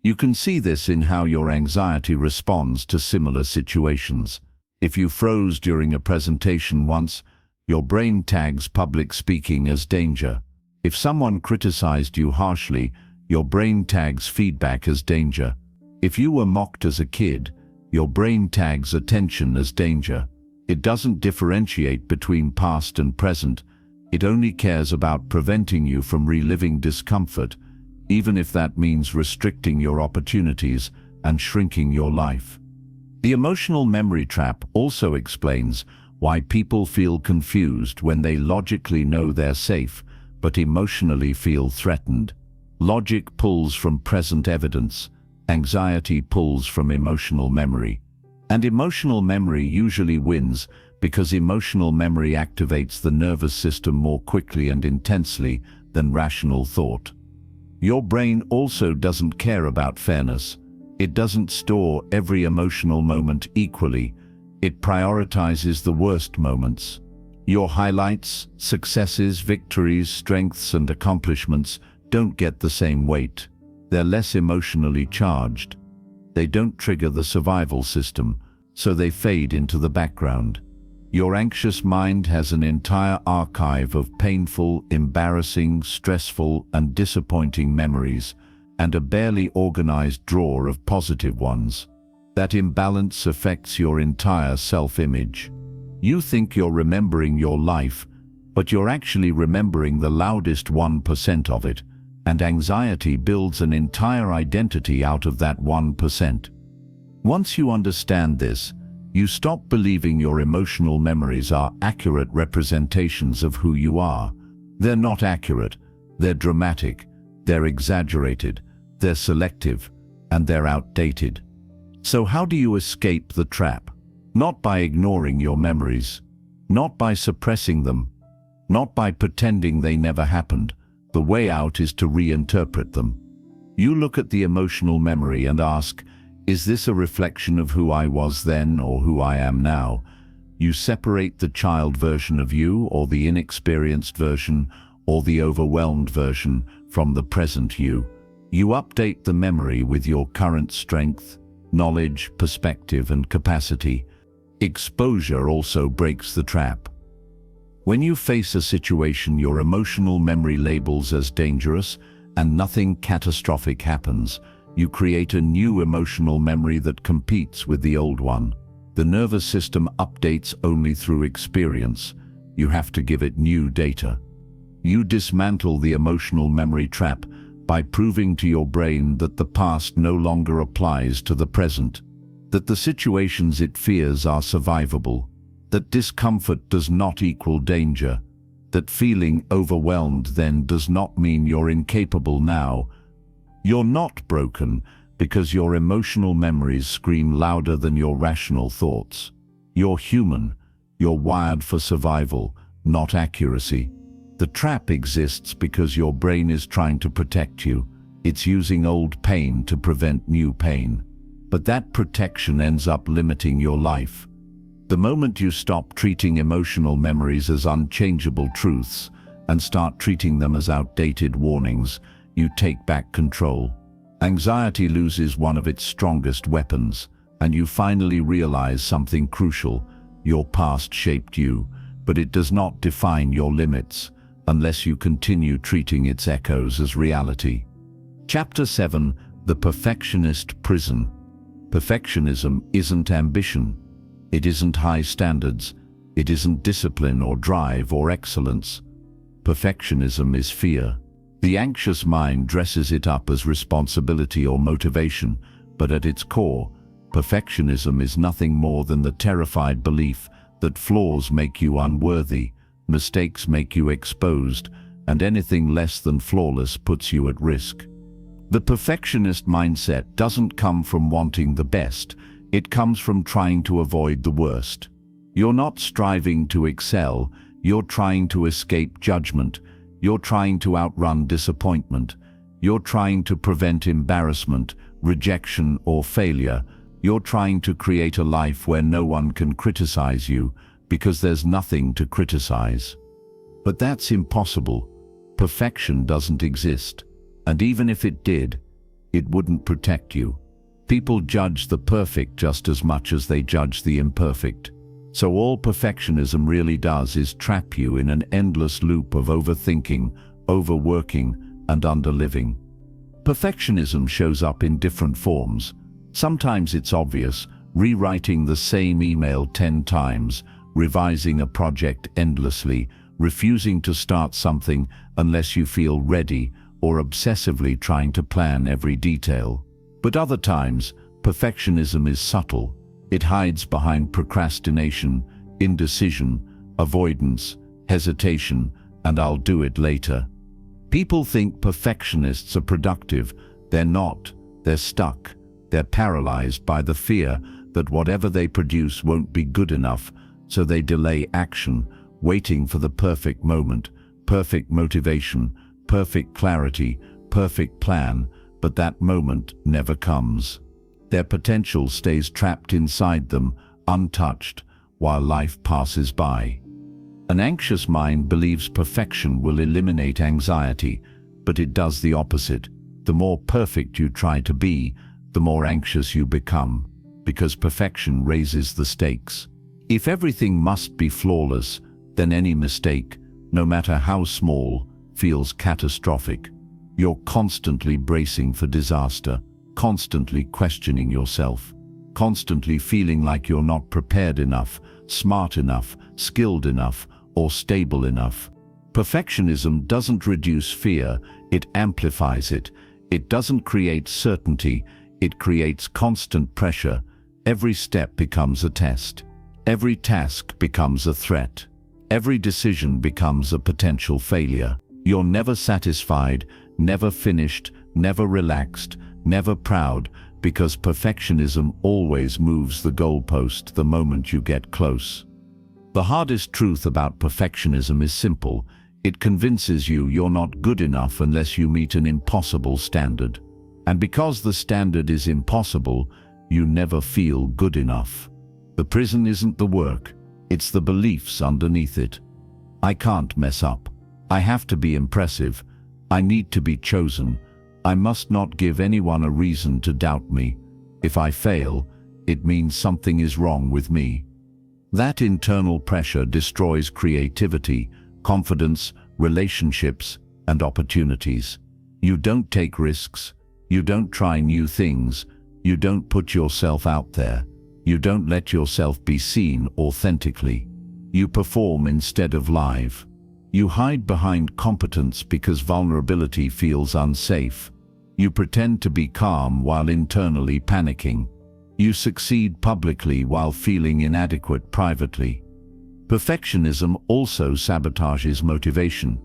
You can see this in how your anxiety responds to similar situations. If you froze during a presentation once, your brain tags public speaking as danger. If someone criticized you harshly, your brain tags feedback as danger. If you were mocked as a kid, your brain tags attention as danger. It doesn't differentiate between past and present. It only cares about preventing you from reliving discomfort, even if that means restricting your opportunities and shrinking your life. The emotional memory trap also explains why people feel confused when they logically know they're safe, but emotionally feel threatened. Logic pulls from present evidence. Anxiety pulls from emotional memory. And emotional memory usually wins because emotional memory activates the nervous system more quickly and intensely than rational thought. Your brain also doesn't care about fairness. It doesn't store every emotional moment equally. It prioritizes the worst moments. Your highlights, successes, victories, strengths, and accomplishments don't get the same weight. They're less emotionally charged. They don't trigger the survival system, so they fade into the background. Your anxious mind has an entire archive of painful, embarrassing, stressful, and disappointing memories, and a barely organized drawer of positive ones. That imbalance affects your entire self-image. You think you're remembering your life, but you're actually remembering the loudest 1% of it, and anxiety builds an entire identity out of that 1%. Once you understand this, you stop believing your emotional memories are accurate representations of who you are. They're not accurate, they're dramatic, they're exaggerated, they're selective, and they're outdated. So how do you escape the trap? Not by ignoring your memories, not by suppressing them, not by pretending they never happened. The way out is to reinterpret them. You look at the emotional memory and ask, is this a reflection of who I was then or who I am now? You separate the child version of you, or the inexperienced version, or the overwhelmed version from the present you. You update the memory with your current strength, knowledge, perspective, and capacity. Exposure also breaks the trap. When you face a situation your emotional memory labels as dangerous and nothing catastrophic happens, you create a new emotional memory that competes with the old one. The nervous system updates only through experience. You have to give it new data. You dismantle the emotional memory trap by proving to your brain that the past no longer applies to the present, that the situations it fears are survivable, that discomfort does not equal danger, that feeling overwhelmed then does not mean you're incapable now. You're not broken because your emotional memories scream louder than your rational thoughts. You're human. You're wired for survival, not accuracy. The trap exists because your brain is trying to protect you. It's using old pain to prevent new pain. But that protection ends up limiting your life. The moment you stop treating emotional memories as unchangeable truths and start treating them as outdated warnings, you take back control. Anxiety loses one of its strongest weapons, and you finally realize something crucial. Your past shaped you, but it does not define your limits unless you continue treating its echoes as reality. Chapter 7: The Perfectionist Prison. Perfectionism isn't ambition. It isn't high standards. It isn't discipline or drive or excellence. Perfectionism is fear. The anxious mind dresses it up as responsibility or motivation, but at its core, perfectionism is nothing more than the terrified belief that flaws make you unworthy, mistakes make you exposed, and anything less than flawless puts you at risk. The perfectionist mindset doesn't come from wanting the best, it comes from trying to avoid the worst. You're not striving to excel, you're trying to escape judgment, you're trying to outrun disappointment, you're trying to prevent embarrassment, rejection, or failure. You're trying to create a life where no one can criticize you because there's nothing to criticize. But that's impossible. Perfection doesn't exist, and even if it did, it wouldn't protect you. People judge the perfect just as much as they judge the imperfect. So all perfectionism really does is trap you in an endless loop of overthinking, overworking, and underliving. Perfectionism shows up in different forms. Sometimes it's obvious, rewriting the same email 10 times, revising a project endlessly, refusing to start something unless you feel ready, or obsessively trying to plan every detail. But other times, perfectionism is subtle. It hides behind procrastination, indecision, avoidance, hesitation, and I'll do it later. People think perfectionists are productive. They're not. They're stuck. They're paralyzed by the fear that whatever they produce won't be good enough, so they delay action, waiting for the perfect moment, perfect motivation, perfect clarity, perfect plan, but that moment never comes. Their potential stays trapped inside them, untouched, while life passes by. An anxious mind believes perfection will eliminate anxiety, but it does the opposite. The more perfect you try to be, the more anxious you become, because perfection raises the stakes. If everything must be flawless, then any mistake, no matter how small, feels catastrophic. You're constantly bracing for disaster, constantly questioning yourself, constantly feeling like you're not prepared enough, smart enough, skilled enough, or stable enough. Perfectionism doesn't reduce fear, it amplifies it. It doesn't create certainty, it creates constant pressure. Every step becomes a test. Every task becomes a threat. Every decision becomes a potential failure. You're never satisfied, never finished, never relaxed, never proud, because perfectionism always moves the goalpost the moment you get close. The hardest truth about perfectionism is simple. It convinces you you're not good enough unless you meet an impossible standard. And because the standard is impossible, you never feel good enough. The prison isn't the work, it's the beliefs underneath it. I can't mess up. I have to be impressive. I need to be chosen. I must not give anyone a reason to doubt me. If I fail, it means something is wrong with me. That internal pressure destroys creativity, confidence, relationships, and opportunities. You don't take risks. You don't try new things. You don't put yourself out there. You don't let yourself be seen authentically. You perform instead of live. You hide behind competence because vulnerability feels unsafe. You pretend to be calm while internally panicking. You succeed publicly while feeling inadequate privately. Perfectionism also sabotages motivation.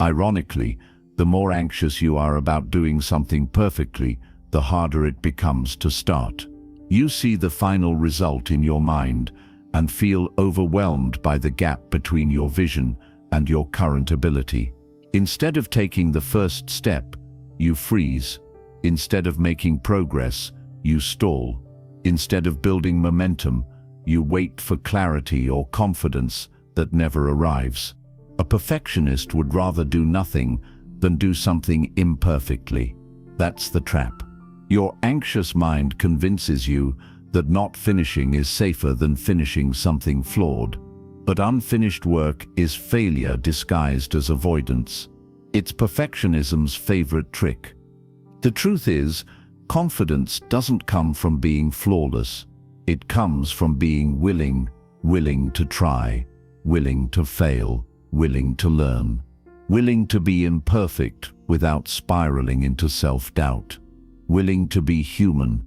Ironically, the more anxious you are about doing something perfectly, the harder it becomes to start. You see the final result in your mind and feel overwhelmed by the gap between your vision and your current ability. Instead of taking the first step, you freeze. Instead of making progress, you stall. Instead of building momentum, you wait for clarity or confidence that never arrives. A perfectionist would rather do nothing than do something imperfectly. That's the trap. Your anxious mind convinces you that not finishing is safer than finishing something flawed. But unfinished work is failure disguised as avoidance. It's perfectionism's favorite trick. The truth is, confidence doesn't come from being flawless. It comes from being willing to try. willing to fail, willing to learn, willing to be imperfect without spiraling into self-doubt, willing to be human.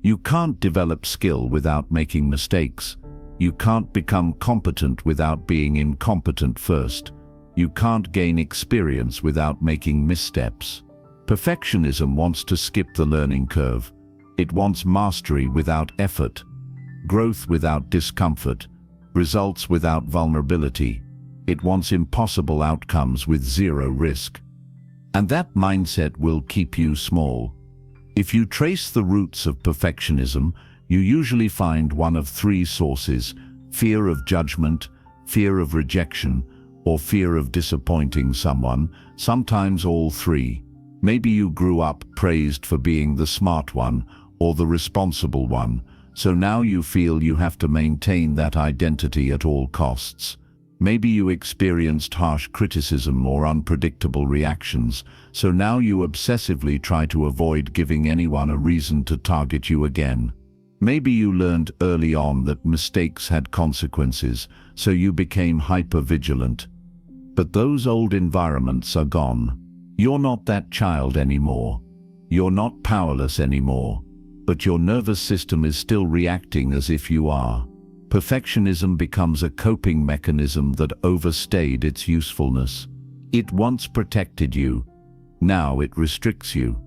You can't develop skill without making mistakes. You can't become competent without being incompetent first. You can't gain experience without making missteps. Perfectionism wants to skip the learning curve. It wants mastery without effort, growth without discomfort, results without vulnerability. It wants impossible outcomes with zero risk. And that mindset will keep you small. If you trace the roots of perfectionism, you usually find one of three sources: fear of judgment, fear of rejection, or fear of disappointing someone, sometimes all three. Maybe you grew up praised for being the smart one or the responsible one, so now you feel you have to maintain that identity at all costs. Maybe you experienced harsh criticism or unpredictable reactions, so now you obsessively try to avoid giving anyone a reason to target you again. Maybe you learned early on that mistakes had consequences, so you became hyper-vigilant. But those old environments are gone. You're not that child anymore. You're not powerless anymore, but your nervous system is still reacting as if you are. Perfectionism becomes a coping mechanism that overstayed its usefulness. It once protected you. Now it restricts you.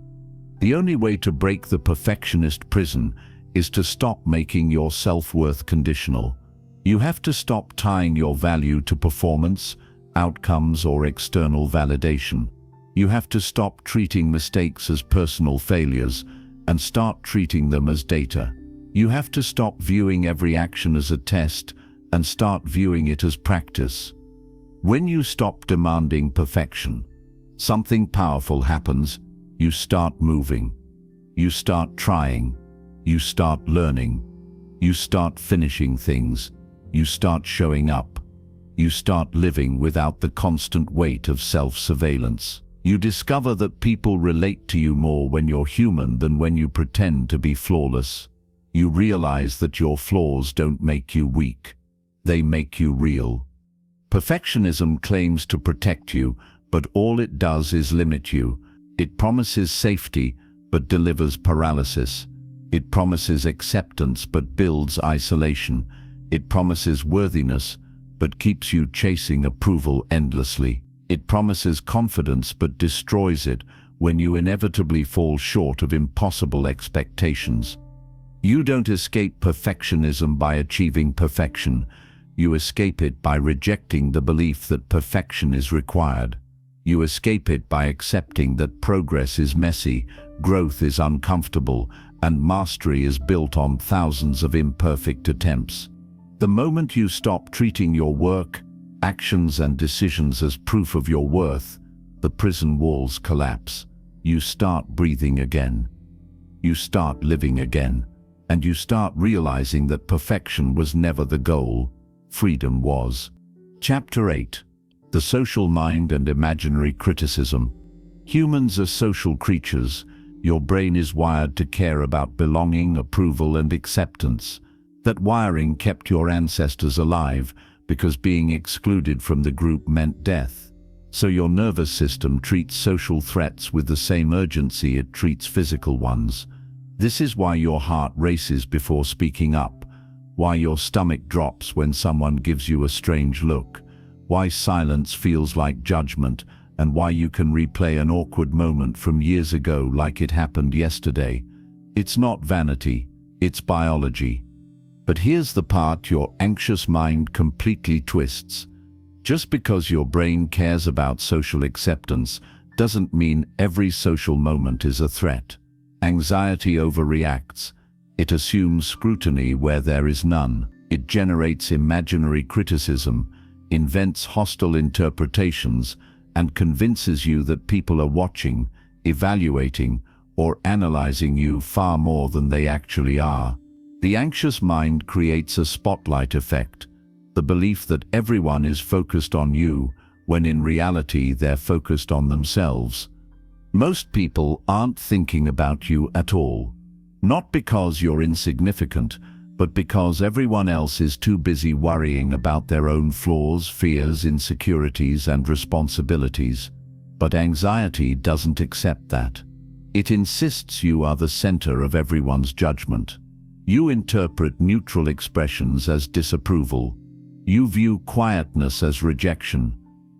The only way to break the perfectionist prison is to stop making your self-worth conditional. You have to stop tying your value to performance, outcomes, or external validation. You have to stop treating mistakes as personal failures and start treating them as data. You have to stop viewing every action as a test and start viewing it as practice. When you stop demanding perfection, something powerful happens. You start moving. You start trying. You start learning. You start finishing things. You start showing up. You start living without the constant weight of self-surveillance. You discover that people relate to you more when you're human than when you pretend to be flawless. You realize that your flaws don't make you weak. They make you real. Perfectionism claims to protect you, but all it does is limit you. It promises safety, but delivers paralysis. It promises acceptance, but builds isolation. It promises worthiness, but keeps you chasing approval endlessly. It promises confidence, but destroys it when you inevitably fall short of impossible expectations. You don't escape perfectionism by achieving perfection. You escape it by rejecting the belief that perfection is required. You escape it by accepting that progress is messy, growth is uncomfortable, and mastery is built on thousands of imperfect attempts. The moment you stop treating your work, actions, and decisions as proof of your worth, the prison walls collapse. You start breathing again. You start living again. And you start realizing that perfection was never the goal. Freedom was. Chapter 8. The Social Mind and Imaginary Criticism. Humans are social creatures. Your brain is wired to care about belonging, approval, and acceptance. That wiring kept your ancestors alive because being excluded from the group meant death. So your nervous system treats social threats with the same urgency it treats physical ones. This is why your heart races before speaking up, why your stomach drops when someone gives you a strange look, why silence feels like judgment, and why you can replay an awkward moment from years ago like it happened yesterday. It's not vanity, it's biology. But here's the part your anxious mind completely twists. Just because your brain cares about social acceptance doesn't mean every social moment is a threat. Anxiety overreacts. It assumes scrutiny where there is none. It generates imaginary criticism, invents hostile interpretations, and convinces you that people are watching, evaluating, or analyzing you far more than they actually are. The anxious mind creates a spotlight effect, the belief that everyone is focused on you, when in reality they're focused on themselves. Most people aren't thinking about you at all. Not because you're insignificant, but because everyone else is too busy worrying about their own flaws, fears, insecurities, and responsibilities. But anxiety doesn't accept that. It insists you are the center of everyone's judgment. You interpret neutral expressions as disapproval. You view quietness as rejection.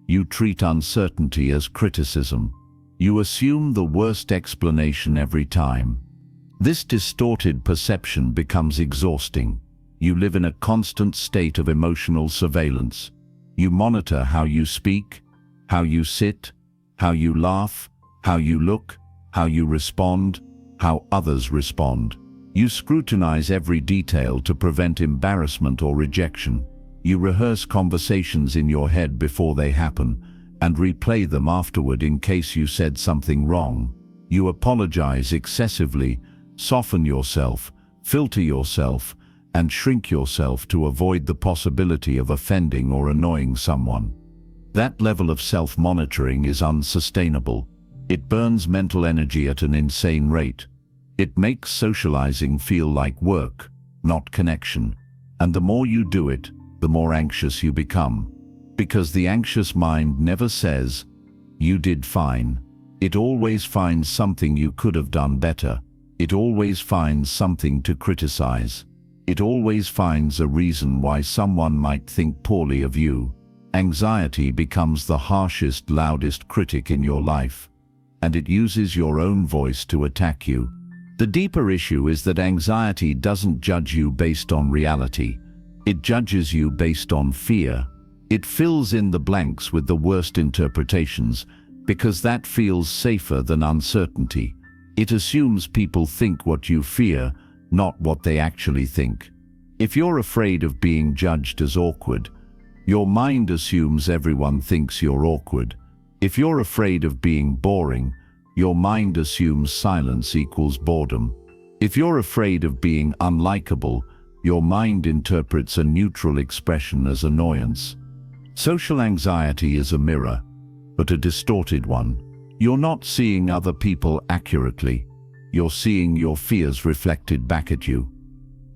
You treat uncertainty as criticism. You assume the worst explanation every time. This distorted perception becomes exhausting. You live in a constant state of emotional surveillance. You monitor how you speak, how you sit, how you laugh, how you look, how you respond, how others respond. You scrutinize every detail to prevent embarrassment or rejection. You rehearse conversations in your head before they happen and replay them afterward in case you said something wrong. You apologize excessively, soften yourself, filter yourself, and shrink yourself to avoid the possibility of offending or annoying someone. That level of self-monitoring is unsustainable. It burns mental energy at an insane rate. It makes socializing feel like work, not connection. And the more you do it, the more anxious you become. Because the anxious mind never says, "You did fine." It always finds something you could have done better. It always finds something to criticize. It always finds a reason why someone might think poorly of you. Anxiety becomes the harshest, loudest critic in your life, and it uses your own voice to attack you. The deeper issue is that anxiety doesn't judge you based on reality. It judges you based on fear. It fills in the blanks with the worst interpretations because that feels safer than uncertainty. It assumes people think what you fear, not what they actually think. If you're afraid of being judged as awkward, your mind assumes everyone thinks you're awkward. If you're afraid of being boring, your mind assumes silence equals boredom. If you're afraid of being unlikable, your mind interprets a neutral expression as annoyance. Social anxiety is a mirror, but a distorted one. You're not seeing other people accurately. You're seeing your fears reflected back at you.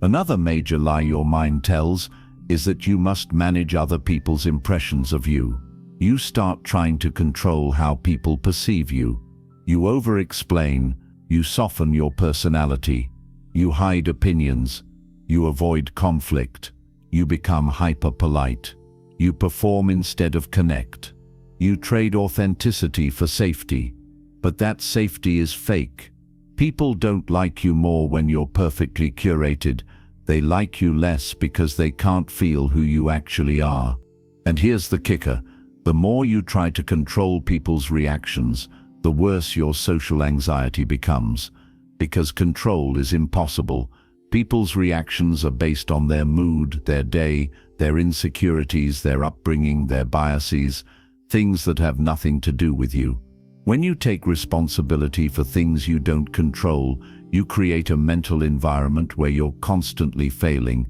Another major lie your mind tells is that you must manage other people's impressions of you. You start trying to control how people perceive you. You over-explain, you soften your personality, you hide opinions, you avoid conflict, you become hyper-polite, you perform instead of connect. You trade authenticity for safety, but that safety is fake. People don't like you more when you're perfectly curated. They like you less because they can't feel who you actually are. And here's the kicker. The more you try to control people's reactions, the worse your social anxiety becomes. Because control is impossible. People's reactions are based on their mood, their day, their insecurities, their upbringing, their biases, things that have nothing to do with you. When you take responsibility for things you don't control, you create a mental environment where you're constantly failing.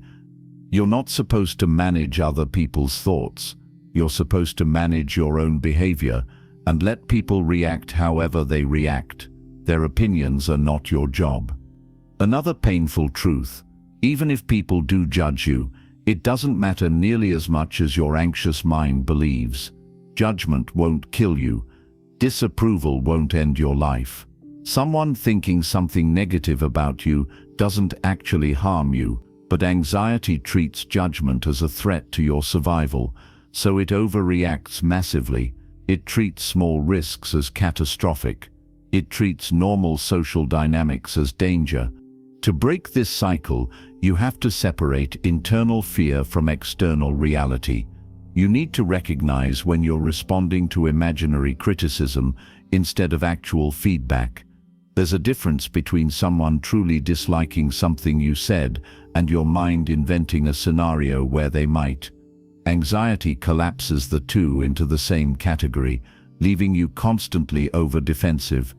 You're not supposed to manage other people's thoughts. You're supposed to manage your own behavior and let people react however they react. Their opinions are not your job. Another painful truth: even if people do judge you, it doesn't matter nearly as much as your anxious mind believes. Judgment won't kill you. Disapproval won't end your life. Someone thinking something negative about you doesn't actually harm you, but anxiety treats judgment as a threat to your survival, so it overreacts massively. It treats small risks as catastrophic. It treats normal social dynamics as danger. To break this cycle, you have to separate internal fear from external reality. You need to recognize when you're responding to imaginary criticism instead of actual feedback. There's a difference between someone truly disliking something you said and your mind inventing a scenario where they might. Anxiety collapses the two into the same category, leaving you constantly over-defensive.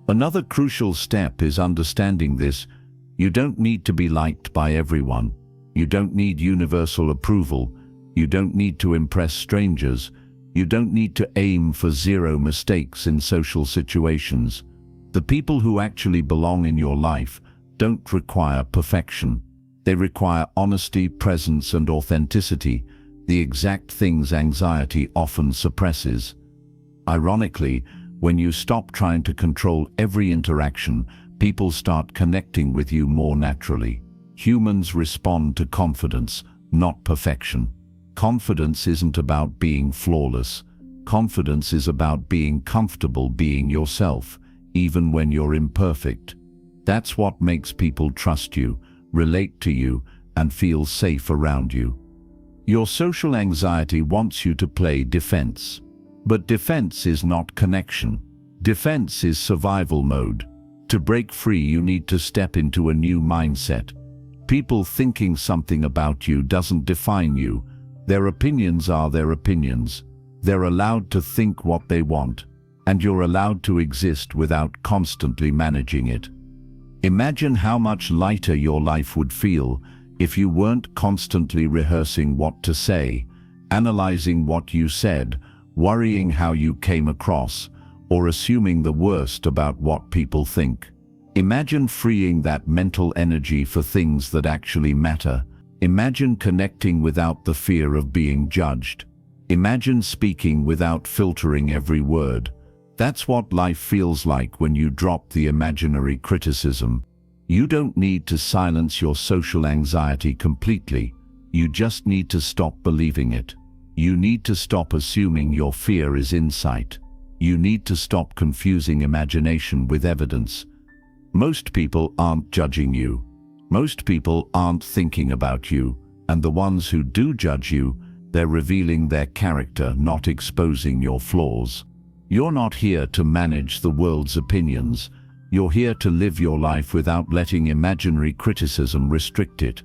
Another crucial step is understanding this. You don't need to be liked by everyone. You don't need universal approval. You don't need to impress strangers. You don't need to aim for zero mistakes in social situations. The people who actually belong in your life don't require perfection. They require honesty, presence, and authenticity, the exact things anxiety often suppresses. Ironically, when you stop trying to control every interaction, people start connecting with you more naturally. Humans respond to confidence, not perfection. Confidence isn't about being flawless. Confidence is about being comfortable being yourself, even when you're imperfect. That's what makes people trust you, relate to you, and feel safe around you. Your social anxiety wants you to play defense. But defense is not connection. Defense is survival mode. To break free, you need to step into a new mindset. People thinking something about you doesn't define you. Their opinions are their opinions. They're allowed to think what they want, and you're allowed to exist without constantly managing it. Imagine how much lighter your life would feel if you weren't constantly rehearsing what to say, analyzing what you said, worrying how you came across, or assuming the worst about what people think. Imagine freeing that mental energy for things that actually matter. Imagine connecting without the fear of being judged. Imagine speaking without filtering every word. That's what life feels like when you drop the imaginary criticism. You don't need to silence your social anxiety completely. You just need to stop believing it. You need to stop assuming your fear is insight. You need to stop confusing imagination with evidence. Most people aren't judging you. Most people aren't thinking about you. And the ones who do judge you, they're revealing their character, not exposing your flaws. You're not here to manage the world's opinions. You're here to live your life without letting imaginary criticism restrict it.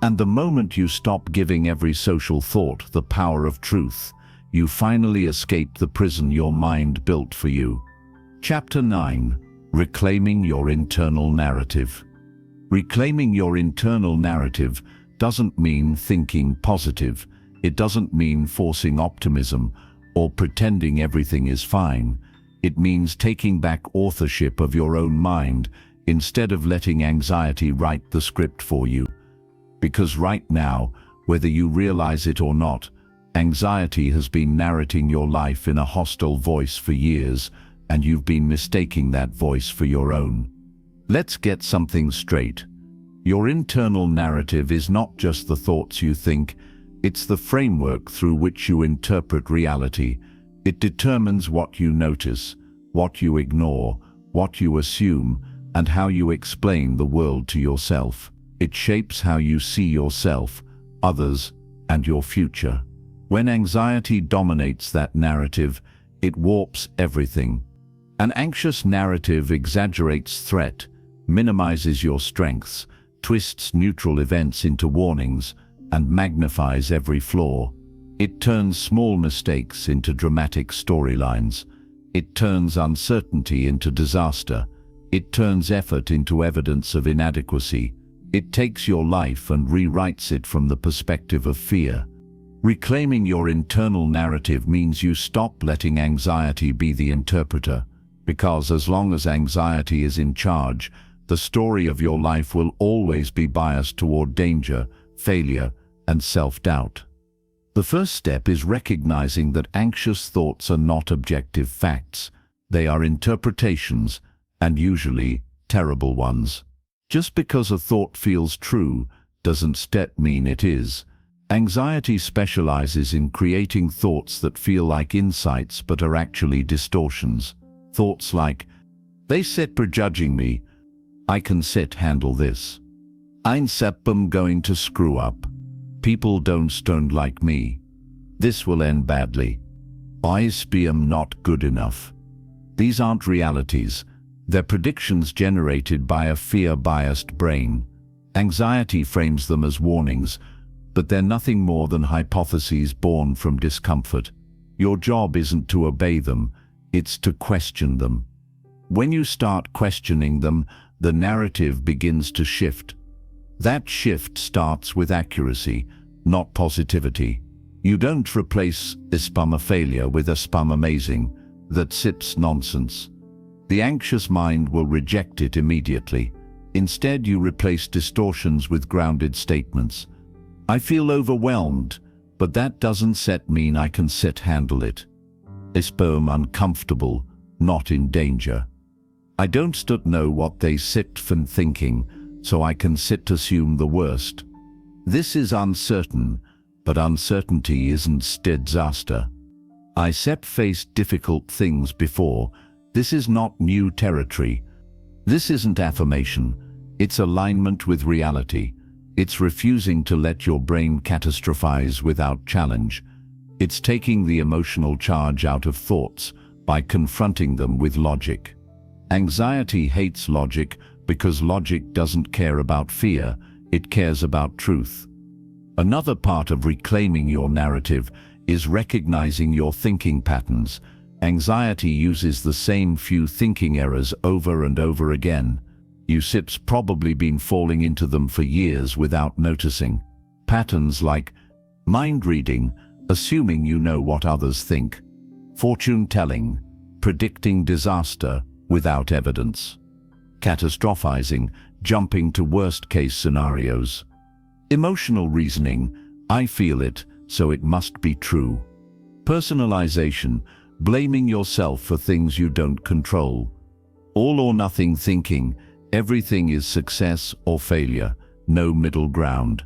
And the moment you stop giving every social thought the power of truth, you finally escape the prison your mind built for you. Chapter 9. Reclaiming your internal narrative. Reclaiming your internal narrative doesn't mean thinking positive. It doesn't mean forcing optimism or pretending everything is fine. It means taking back authorship of your own mind instead of letting anxiety write the script for you. Because right now, whether you realize it or not, anxiety has been narrating your life in a hostile voice for years, and you've been mistaking that voice for your own. Let's get something straight. Your internal narrative is not just the thoughts you think, it's the framework through which you interpret reality. It determines what you notice, what you ignore, what you assume, and how you explain the world to yourself. It shapes how you see yourself, others, and your future. When anxiety dominates that narrative, it warps everything. An anxious narrative exaggerates threat, minimizes your strengths, twists neutral events into warnings, and magnifies every flaw. It turns small mistakes into dramatic storylines. It turns uncertainty into disaster. It turns effort into evidence of inadequacy. It takes your life and rewrites it from the perspective of fear. Reclaiming your internal narrative means you stop letting anxiety be the interpreter, because as long as anxiety is in charge, the story of your life will always be biased toward danger, failure, and self-doubt. The first step is recognizing that anxious thoughts are not objective facts. They are interpretations, and usually terrible ones. Just because a thought feels true doesn't mean it is. Anxiety specializes in creating thoughts that feel like insights but are actually distortions. Thoughts like, they said prejudging me, I can handle this. I'm going to screw up. People don't stand like me. This will end badly. I am not good enough. These aren't realities. They're predictions generated by a fear-biased brain. Anxiety frames them as warnings, but they're nothing more than hypotheses born from discomfort. Your job isn't to obey them, it's to question them. When you start questioning them, the narrative begins to shift. That shift starts with accuracy, not positivity. You don't replace a failure with a amazing. That's nonsense. The anxious mind will reject it immediately. Instead, you replace distortions with grounded statements. I feel overwhelmed, but that doesn't mean I can handle it. I'm uncomfortable, not in danger. I don't know what they from thinking, so I can assume the worst. This is uncertain, but uncertainty isn't disaster. I faced difficult things before. This is not new territory. This isn't affirmation. It's alignment with reality. It's refusing to let your brain catastrophize without challenge. It's taking the emotional charge out of thoughts by confronting them with logic. Anxiety hates logic because logic doesn't care about fear, it cares about truth. Another part of reclaiming your narrative is recognizing your thinking patterns. Anxiety uses the same few thinking errors over and over again. You've probably been falling into them for years without noticing. Patterns like mind reading, assuming you know what others think; fortune telling, predicting disaster without evidence; catastrophizing, jumping to worst-case scenarios; emotional reasoning, I feel it, so it must be true; personalization, blaming yourself for things you don't control; all or nothing thinking, everything is success or failure, no middle ground.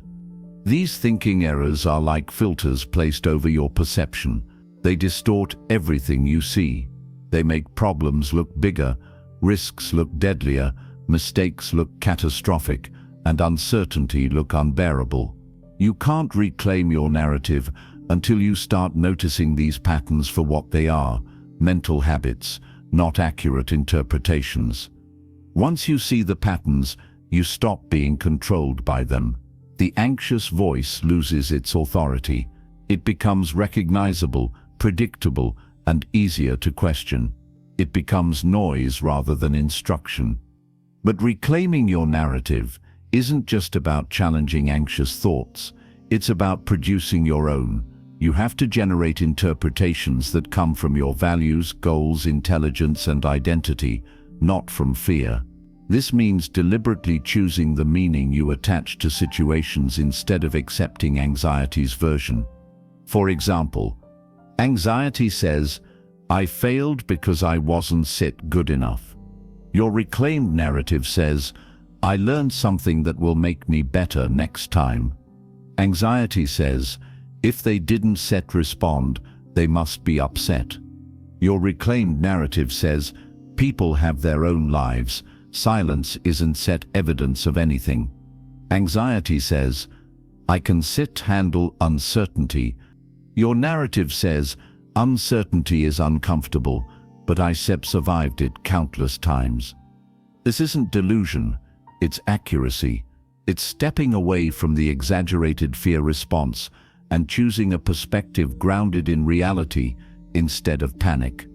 These thinking errors are like filters placed over your perception. They distort everything you see. They make problems look bigger, risks look deadlier, mistakes look catastrophic, and uncertainty look unbearable. You can't reclaim your narrative until you start noticing these patterns for what they are: mental habits, not accurate interpretations. Once you see the patterns, you stop being controlled by them. The anxious voice loses its authority. It becomes recognizable, predictable, and easier to question. It becomes noise rather than instruction. But reclaiming your narrative isn't just about challenging anxious thoughts. It's about producing your own. You have to generate interpretations that come from your values, goals, intelligence, and identity, not from fear. This means deliberately choosing the meaning you attach to situations instead of accepting anxiety's version. For example, anxiety says, I failed because I wasn't good enough. Your reclaimed narrative says, I learned something that will make me better next time. Anxiety says, if they didn't respond, they must be upset. Your reclaimed narrative says, people have their own lives. Silence isn't evidence of anything. Anxiety says, I can handle uncertainty. Your narrative says, uncertainty is uncomfortable, but I survived it countless times. This isn't delusion, it's accuracy. It's stepping away from the exaggerated fear response and choosing a perspective grounded in reality instead of panic.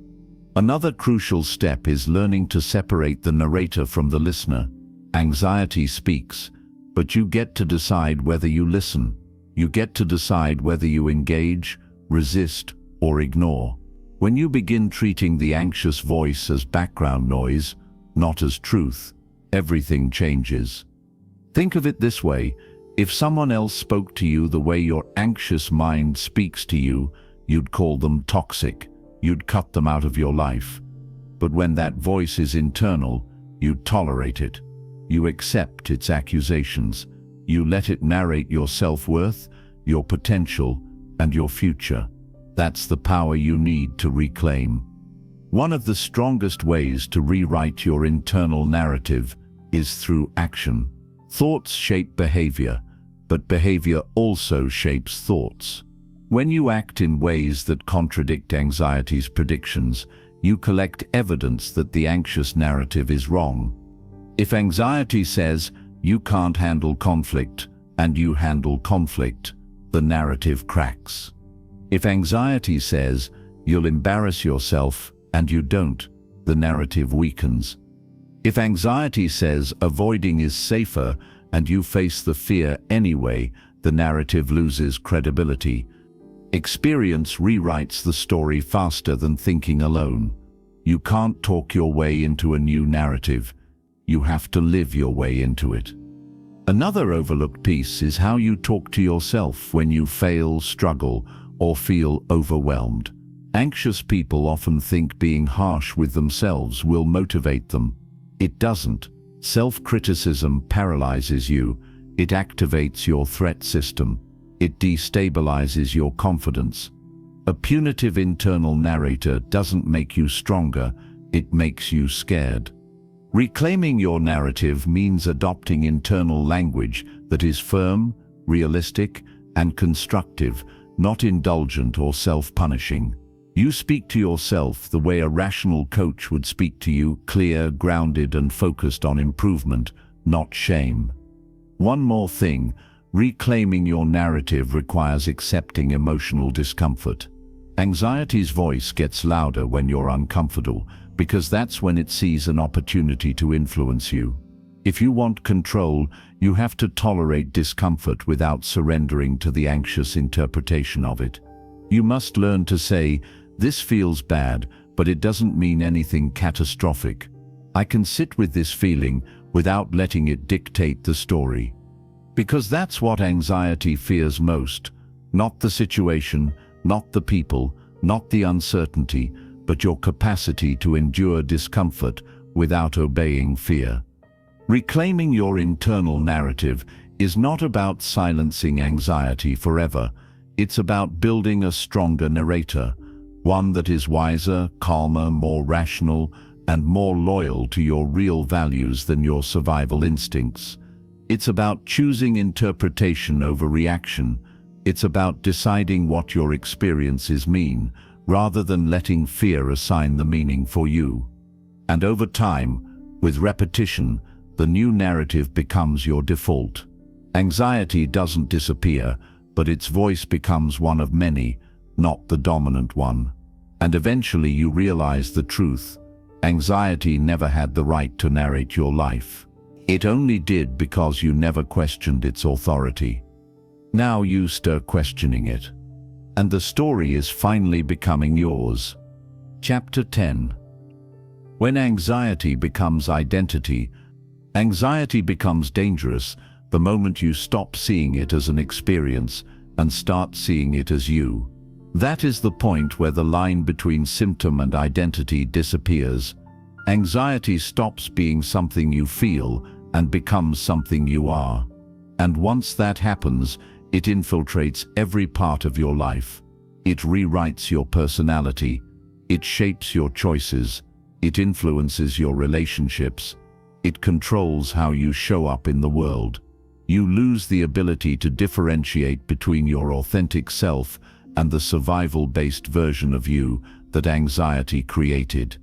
Another crucial step is learning to separate the narrator from the listener. Anxiety speaks, but you get to decide whether you listen. You get to decide whether you engage, resist, or ignore. When you begin treating the anxious voice as background noise, not as truth, everything changes. Think of it this way: if someone else spoke to you the way your anxious mind speaks to you, you'd call them toxic. You'd cut them out of your life. But when that voice is internal, you tolerate it. You accept its accusations. You let it narrate your self-worth, your potential, and your future. That's the power you need to reclaim. One of the strongest ways to rewrite your internal narrative is through action. Thoughts shape behavior, but behavior also shapes thoughts. When you act in ways that contradict anxiety's predictions, you collect evidence that the anxious narrative is wrong. If anxiety says, you can't handle conflict, and you handle conflict, the narrative cracks. If anxiety says, you'll embarrass yourself, and you don't, the narrative weakens. If anxiety says avoiding is safer, and you face the fear anyway, the narrative loses credibility. Experience rewrites the story faster than thinking alone. You can't talk your way into a new narrative. you have to live your way into it. Another overlooked piece is how you talk to yourself when you fail, struggle, or feel overwhelmed. Anxious people often think being harsh with themselves will motivate them. It doesn't. Self-criticism paralyzes you. It activates your threat system. It destabilizes your confidence. A punitive internal narrator doesn't make you stronger, it makes you scared. Reclaiming your narrative means adopting internal language that is firm, realistic, and constructive, not indulgent or self-punishing. You speak to yourself the way a rational coach would speak to you, clear, grounded, and focused on improvement, not shame. One more thing, reclaiming your narrative requires accepting emotional discomfort. Anxiety's voice gets louder when you're uncomfortable, because that's when it sees an opportunity to influence you. If you want control, you have to tolerate discomfort without surrendering to the anxious interpretation of it. You must learn to say, "This feels bad, but it doesn't mean anything catastrophic. I can sit with this feeling without letting it dictate the story." Because that's what anxiety fears most. Not the situation, not the people, not the uncertainty, but your capacity to endure discomfort without obeying fear. Reclaiming your internal narrative is not about silencing anxiety forever. It's about building a stronger narrator, one that is wiser, calmer, more rational, and more loyal to your real values than your survival instincts. It's about choosing interpretation over reaction. It's about deciding what your experiences mean, rather than letting fear assign the meaning for you. And over time, with repetition, the new narrative becomes your default. Anxiety doesn't disappear, but its voice becomes one of many, not the dominant one. And eventually you realize the truth. Anxiety never had the right to narrate your life. It only did because you never questioned its authority. Now you start questioning it. And the story is finally becoming yours. Chapter 10. When anxiety becomes identity, anxiety becomes dangerous the moment you stop seeing it as an experience and start seeing it as you. That is the point where the line between symptom and identity disappears. Anxiety stops being something you feel and becomes something you are. And once that happens, it infiltrates every part of your life. It rewrites your personality. It shapes your choices. It influences your relationships. It controls how you show up in the world. You lose the ability to differentiate between your authentic self and the survival-based version of you that anxiety created.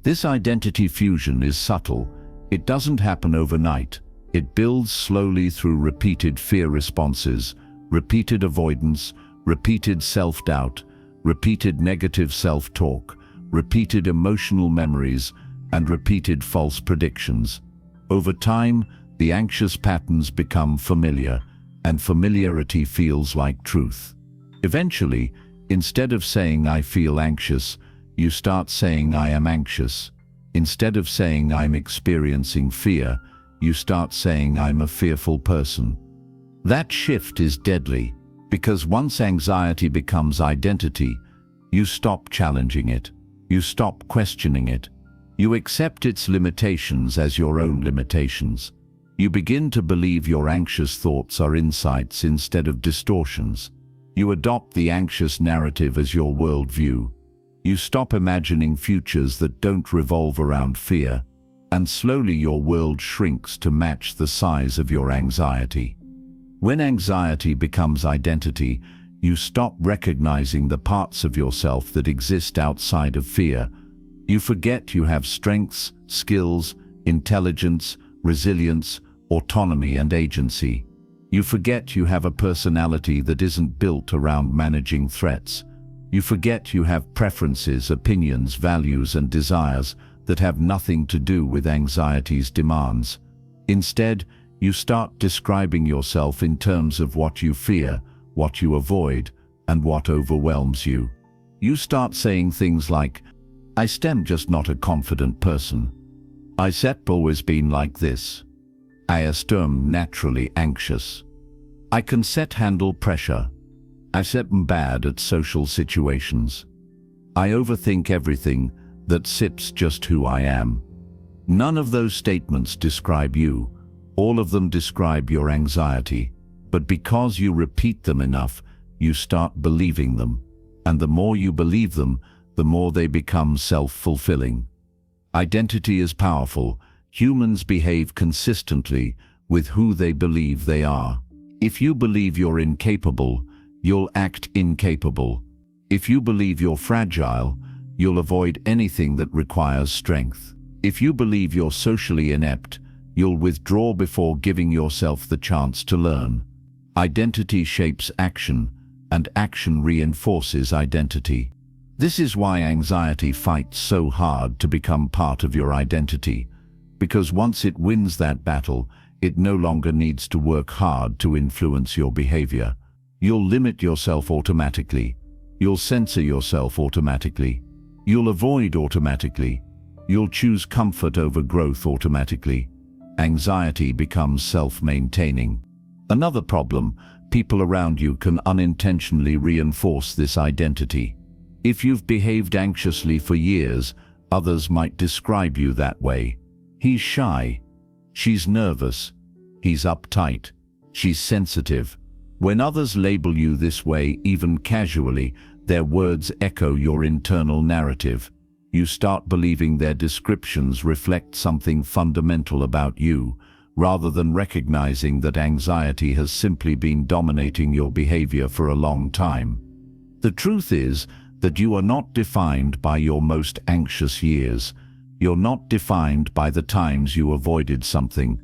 This identity fusion is subtle. It doesn't happen overnight. It builds slowly through repeated fear responses, repeated avoidance, repeated self-doubt, repeated negative self-talk, repeated emotional memories, and repeated false predictions. Over time, the anxious patterns become familiar, and familiarity feels like truth. Eventually, instead of saying "I feel anxious," you start saying "I am anxious." Instead of saying "I'm experiencing fear," you start saying "I'm a fearful person." That shift is deadly, because once anxiety becomes identity, you stop challenging it. You stop questioning it. You accept its limitations as your own limitations. You begin to believe your anxious thoughts are insights instead of distortions. You adopt the anxious narrative as your worldview. You stop imagining futures that don't revolve around fear, and slowly your world shrinks to match the size of your anxiety. When anxiety becomes identity, you stop recognizing the parts of yourself that exist outside of fear. You forget you have strengths, skills, intelligence, resilience, autonomy, and agency. You forget you have a personality that isn't built around managing threats. You forget you have preferences, opinions, values, and desires that have nothing to do with anxiety's demands. Instead, you start describing yourself in terms of what you fear, what you avoid, and what overwhelms you. You start saying things like, "I'm just not a confident person," I have always been like this. I am naturally anxious. I can handle pressure. I am bad at social situations. I overthink everything. That's just who I am. None of those statements describe you. All of them describe your anxiety. But because you repeat them enough, you start believing them. And the more you believe them, the more they become self-fulfilling. Identity is powerful. Humans behave consistently with who they believe they are. If you believe you're incapable, you'll act incapable. If you believe you're fragile, you'll avoid anything that requires strength. If you believe you're socially inept, you'll withdraw before giving yourself the chance to learn. Identity shapes action, and action reinforces identity. This is why anxiety fights so hard to become part of your identity, because once it wins that battle, it no longer needs to work hard to influence your behavior. You'll limit yourself automatically. You'll censor yourself automatically. You'll avoid automatically. You'll choose comfort over growth automatically. Anxiety becomes self-maintaining. Another problem, people around you can unintentionally reinforce this identity. If you've behaved anxiously for years, others might describe you that way. He's shy. She's nervous. He's uptight. She's sensitive. When others label you this way, even casually, their words echo your internal narrative. You start believing their descriptions reflect something fundamental about you, rather than recognizing that anxiety has simply been dominating your behavior for a long time. The truth is that you are not defined by your most anxious years. You're not defined by the times you avoided something.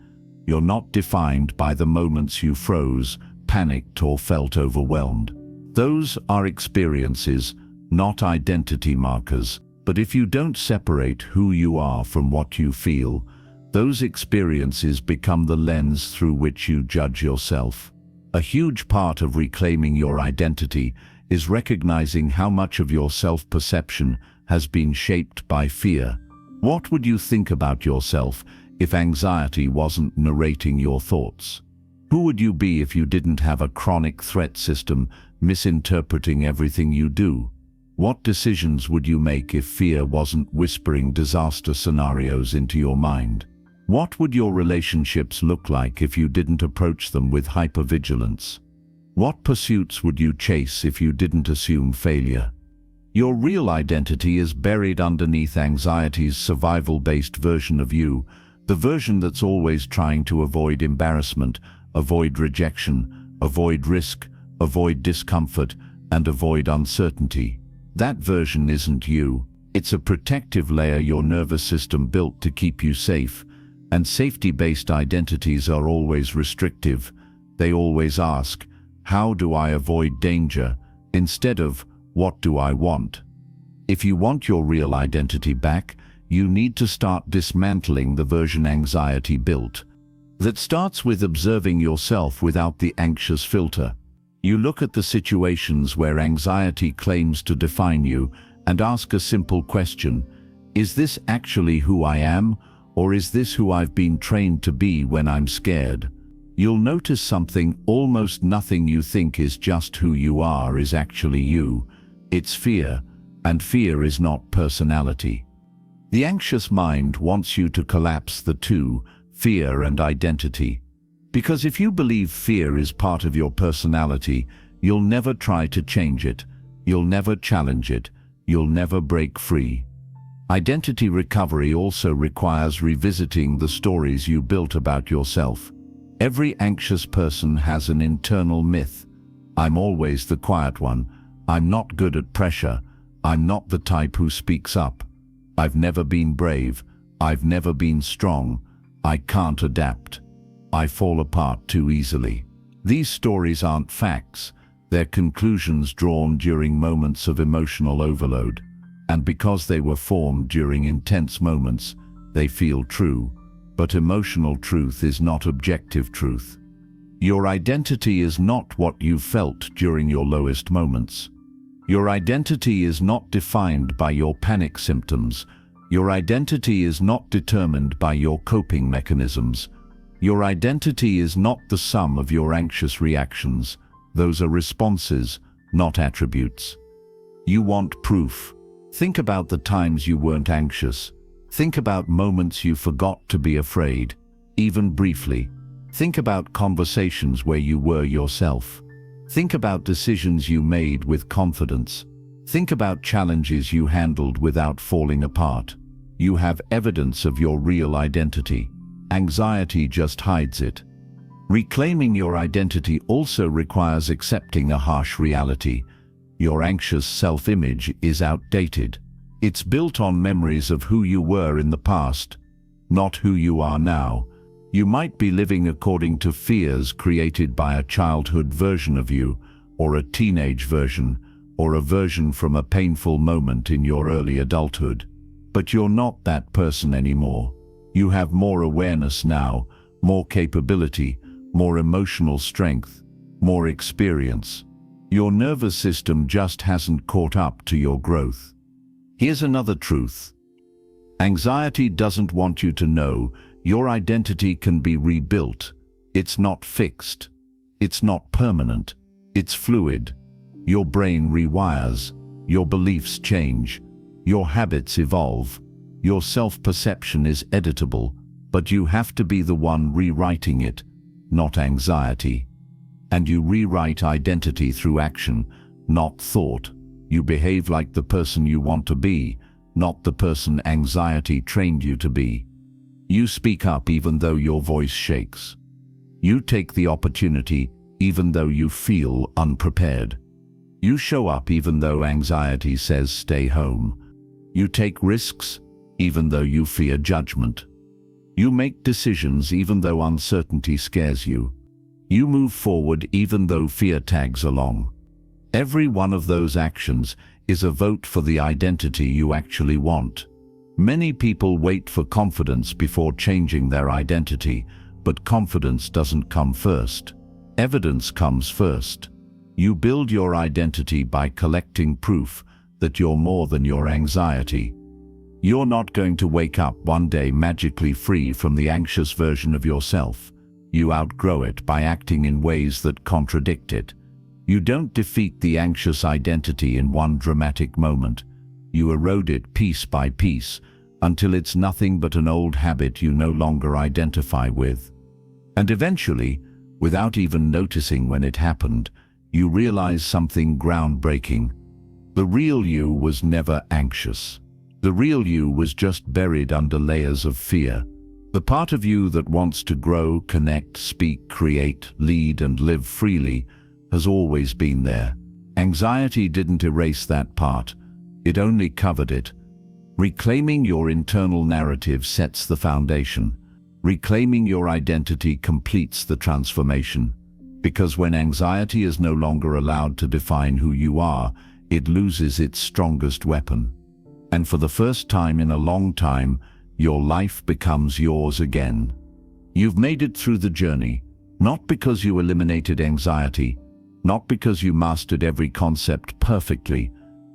You're not defined by the moments you froze, panicked, or felt overwhelmed. Those are experiences, not identity markers. But if you don't separate who you are from what you feel, those experiences become the lens through which you judge yourself. A huge part of reclaiming your identity is recognizing how much of your self-perception has been shaped by fear. What would you think about yourself if anxiety wasn't narrating your thoughts? Who would you be if you didn't have a chronic threat system misinterpreting everything you do? What decisions would you make if fear wasn't whispering disaster scenarios into your mind? What would your relationships look like if you didn't approach them with hypervigilance? What pursuits would you chase if you didn't assume failure? Your real identity is buried underneath anxiety's survival-based version of you, the version that's always trying to avoid embarrassment, avoid rejection, avoid risk, avoid discomfort, and avoid uncertainty. That version isn't you. It's a protective layer your nervous system built to keep you safe, and safety-based identities are always restrictive. They always ask, how do I avoid danger, instead of, what do I want? If you want your real identity back, you need to start dismantling the version anxiety built. That starts with observing yourself without the anxious filter. You look at the situations where anxiety claims to define you and ask a simple question: is this actually who I am, or is this who I've been trained to be when I'm scared? You'll notice something: almost nothing you think is just who you are is actually you. It's fear, and fear is not personality. The anxious mind wants you to collapse the two, fear and identity. Because if you believe fear is part of your personality, you'll never try to change it, you'll never challenge it, you'll never break free. Identity recovery also requires revisiting the stories you built about yourself. Every anxious person has an internal myth. I'm always the quiet one. I'm not good at pressure. I'm not the type who speaks up. I've never been brave. I've never been strong. I can't adapt. I fall apart too easily. These stories aren't facts. They're conclusions drawn during moments of emotional overload. And because they were formed during intense moments, they feel true. But emotional truth is not objective truth. Your identity is not what you felt during your lowest moments. Your identity is not defined by your panic symptoms. Your identity is not determined by your coping mechanisms. Your identity is not the sum of your anxious reactions. Those are responses, not attributes. You want proof. Think about the times you weren't anxious. Think about moments you forgot to be afraid, even briefly. Think about conversations where you were yourself. Think about decisions you made with confidence. Think about challenges you handled without falling apart. You have evidence of your real identity. Anxiety just hides it. Reclaiming your identity also requires accepting a harsh reality. Your anxious self-image is outdated. It's built on memories of who you were in the past, not who you are now. You might be living according to fears created by a childhood version of you, or a teenage version, or a version from a painful moment in your early adulthood. But you're not that person anymore. You have more awareness now, more capability, more emotional strength, more experience. Your nervous system just hasn't caught up to your growth. Here's another truth. Anxiety doesn't want you to know your identity can be rebuilt. It's not fixed. It's not permanent. It's fluid. Your brain rewires. Your beliefs change. Your habits evolve. Your self-perception is editable, but you have to be the one rewriting it, not anxiety. And you rewrite identity through action, not thought. You behave like the person you want to be, not the person anxiety trained you to be. You speak up even though your voice shakes. You take the opportunity even though you feel unprepared. You show up even though anxiety says stay home. You take risks even though you fear judgment. You make decisions even though uncertainty scares you. You move forward even though fear tags along. Every one of those actions is a vote for the identity you actually want. Many people wait for confidence before changing their identity, but confidence doesn't come first. Evidence comes first. You build your identity by collecting proof that you're more than your anxiety. You're not going to wake up one day magically free from the anxious version of yourself. You outgrow it by acting in ways that contradict it. You don't defeat the anxious identity in one dramatic moment. You erode it piece by piece until it's nothing but an old habit you no longer identify with. And eventually, without even noticing when it happened, you realize something groundbreaking. The real you was never anxious. The real you was just buried under layers of fear. The part of you that wants to grow, connect, speak, create, lead, and live freely has always been there. Anxiety didn't erase that part. It only covered it. Reclaiming your internal narrative sets the foundation. Reclaiming your identity completes the transformation. Because when anxiety is no longer allowed to define who you are, it loses its strongest weapon. And for the first time in a long time, your life becomes yours again. You've made it through the journey, not because you eliminated anxiety, not because you mastered every concept perfectly,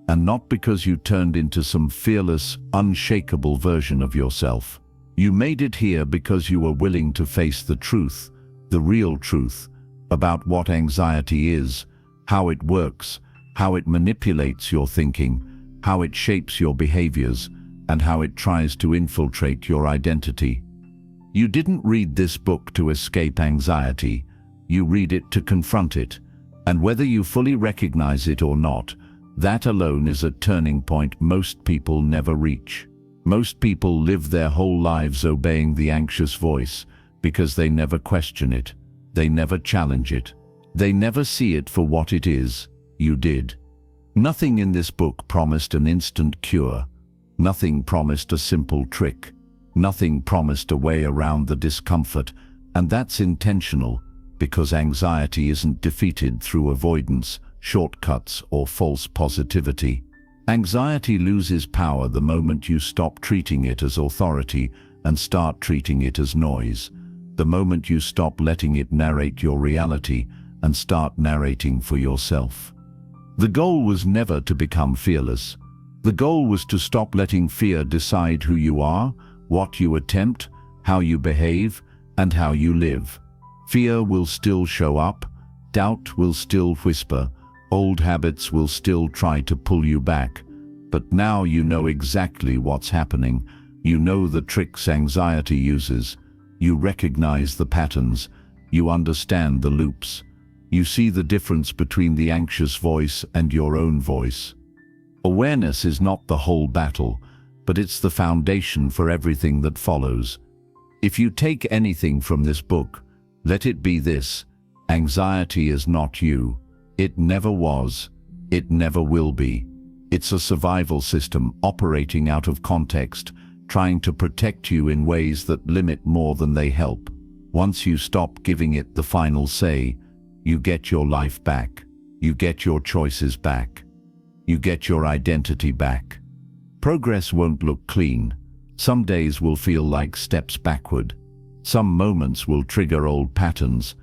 and not because you turned into some fearless, unshakable version of yourself. You made it here because you were willing to face the truth, the real truth, about what anxiety is, how it works, how it manipulates your thinking, how it shapes your behaviors, and how it tries to infiltrate your identity. You didn't read this book to escape anxiety. You read it to confront it. And whether you fully recognize it or not, that alone is a turning point most people never reach. Most people live their whole lives obeying the anxious voice because they never question it. They never challenge it. They never see it for what it is. You did. Nothing in this book promised an instant cure. Nothing promised a simple trick. Nothing promised a way around the discomfort, and that's intentional, because anxiety isn't defeated through avoidance, shortcuts, or false positivity. Anxiety loses power the moment you stop treating it as authority and start treating it as noise. The moment you stop letting it narrate your reality and start narrating for yourself. The goal was never to become fearless. The goal was to stop letting fear decide who you are, what you attempt, how you behave, and how you live. Fear will still show up, doubt will still whisper, old habits will still try to pull you back. But now you know exactly what's happening. You know the tricks anxiety uses. You recognize the patterns. You understand the loops. You see the difference between the anxious voice and your own voice. Awareness is not the whole battle, but it's the foundation for everything that follows. If you take anything from this book, let it be this: anxiety is not you. It never was. It never will be. It's a survival system operating out of context, trying to protect you in ways that limit more than they help. Once you stop giving it the final say, you get your life back. You get your choices back. You get your identity back. Progress won't look clean. Some days will feel like steps backward. Some moments will trigger old patterns.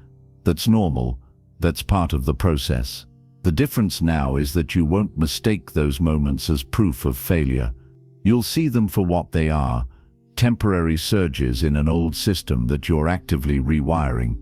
That's normal. That's part of the process. The difference now is that you won't mistake those moments as proof of failure. You'll see them for what they are: temporary surges in an old system that you're actively rewiring.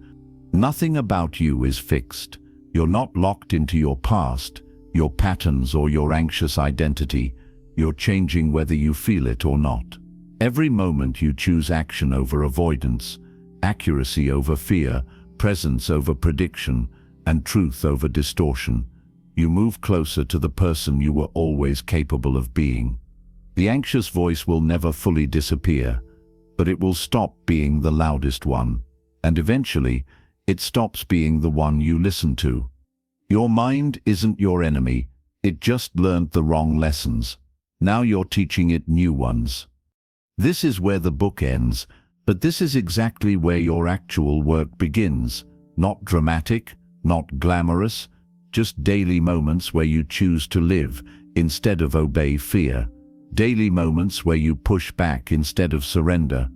Nothing about you is fixed. You're not locked into your past, your patterns, or your anxious identity. You're changing whether you feel it or not. Every moment you choose action over avoidance, accuracy over fear, presence over prediction, and truth over distortion, you move closer to the person you were always capable of being. The anxious voice will never fully disappear, but it will stop being the loudest one, and eventually, it stops being the one you listen to. Your mind isn't your enemy. It just learned the wrong lessons. Now you're teaching it new ones. This is where the book ends, but this is exactly where your actual work begins. Not dramatic, not glamorous, just daily moments where you choose to live instead of obey fear. Daily moments where you push back instead of surrender.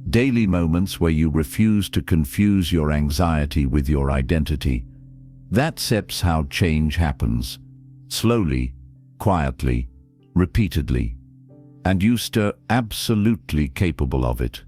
Daily moments where you refuse to confuse your anxiety with your identity. That's how change happens. Slowly, quietly, repeatedly. And you're absolutely capable of it.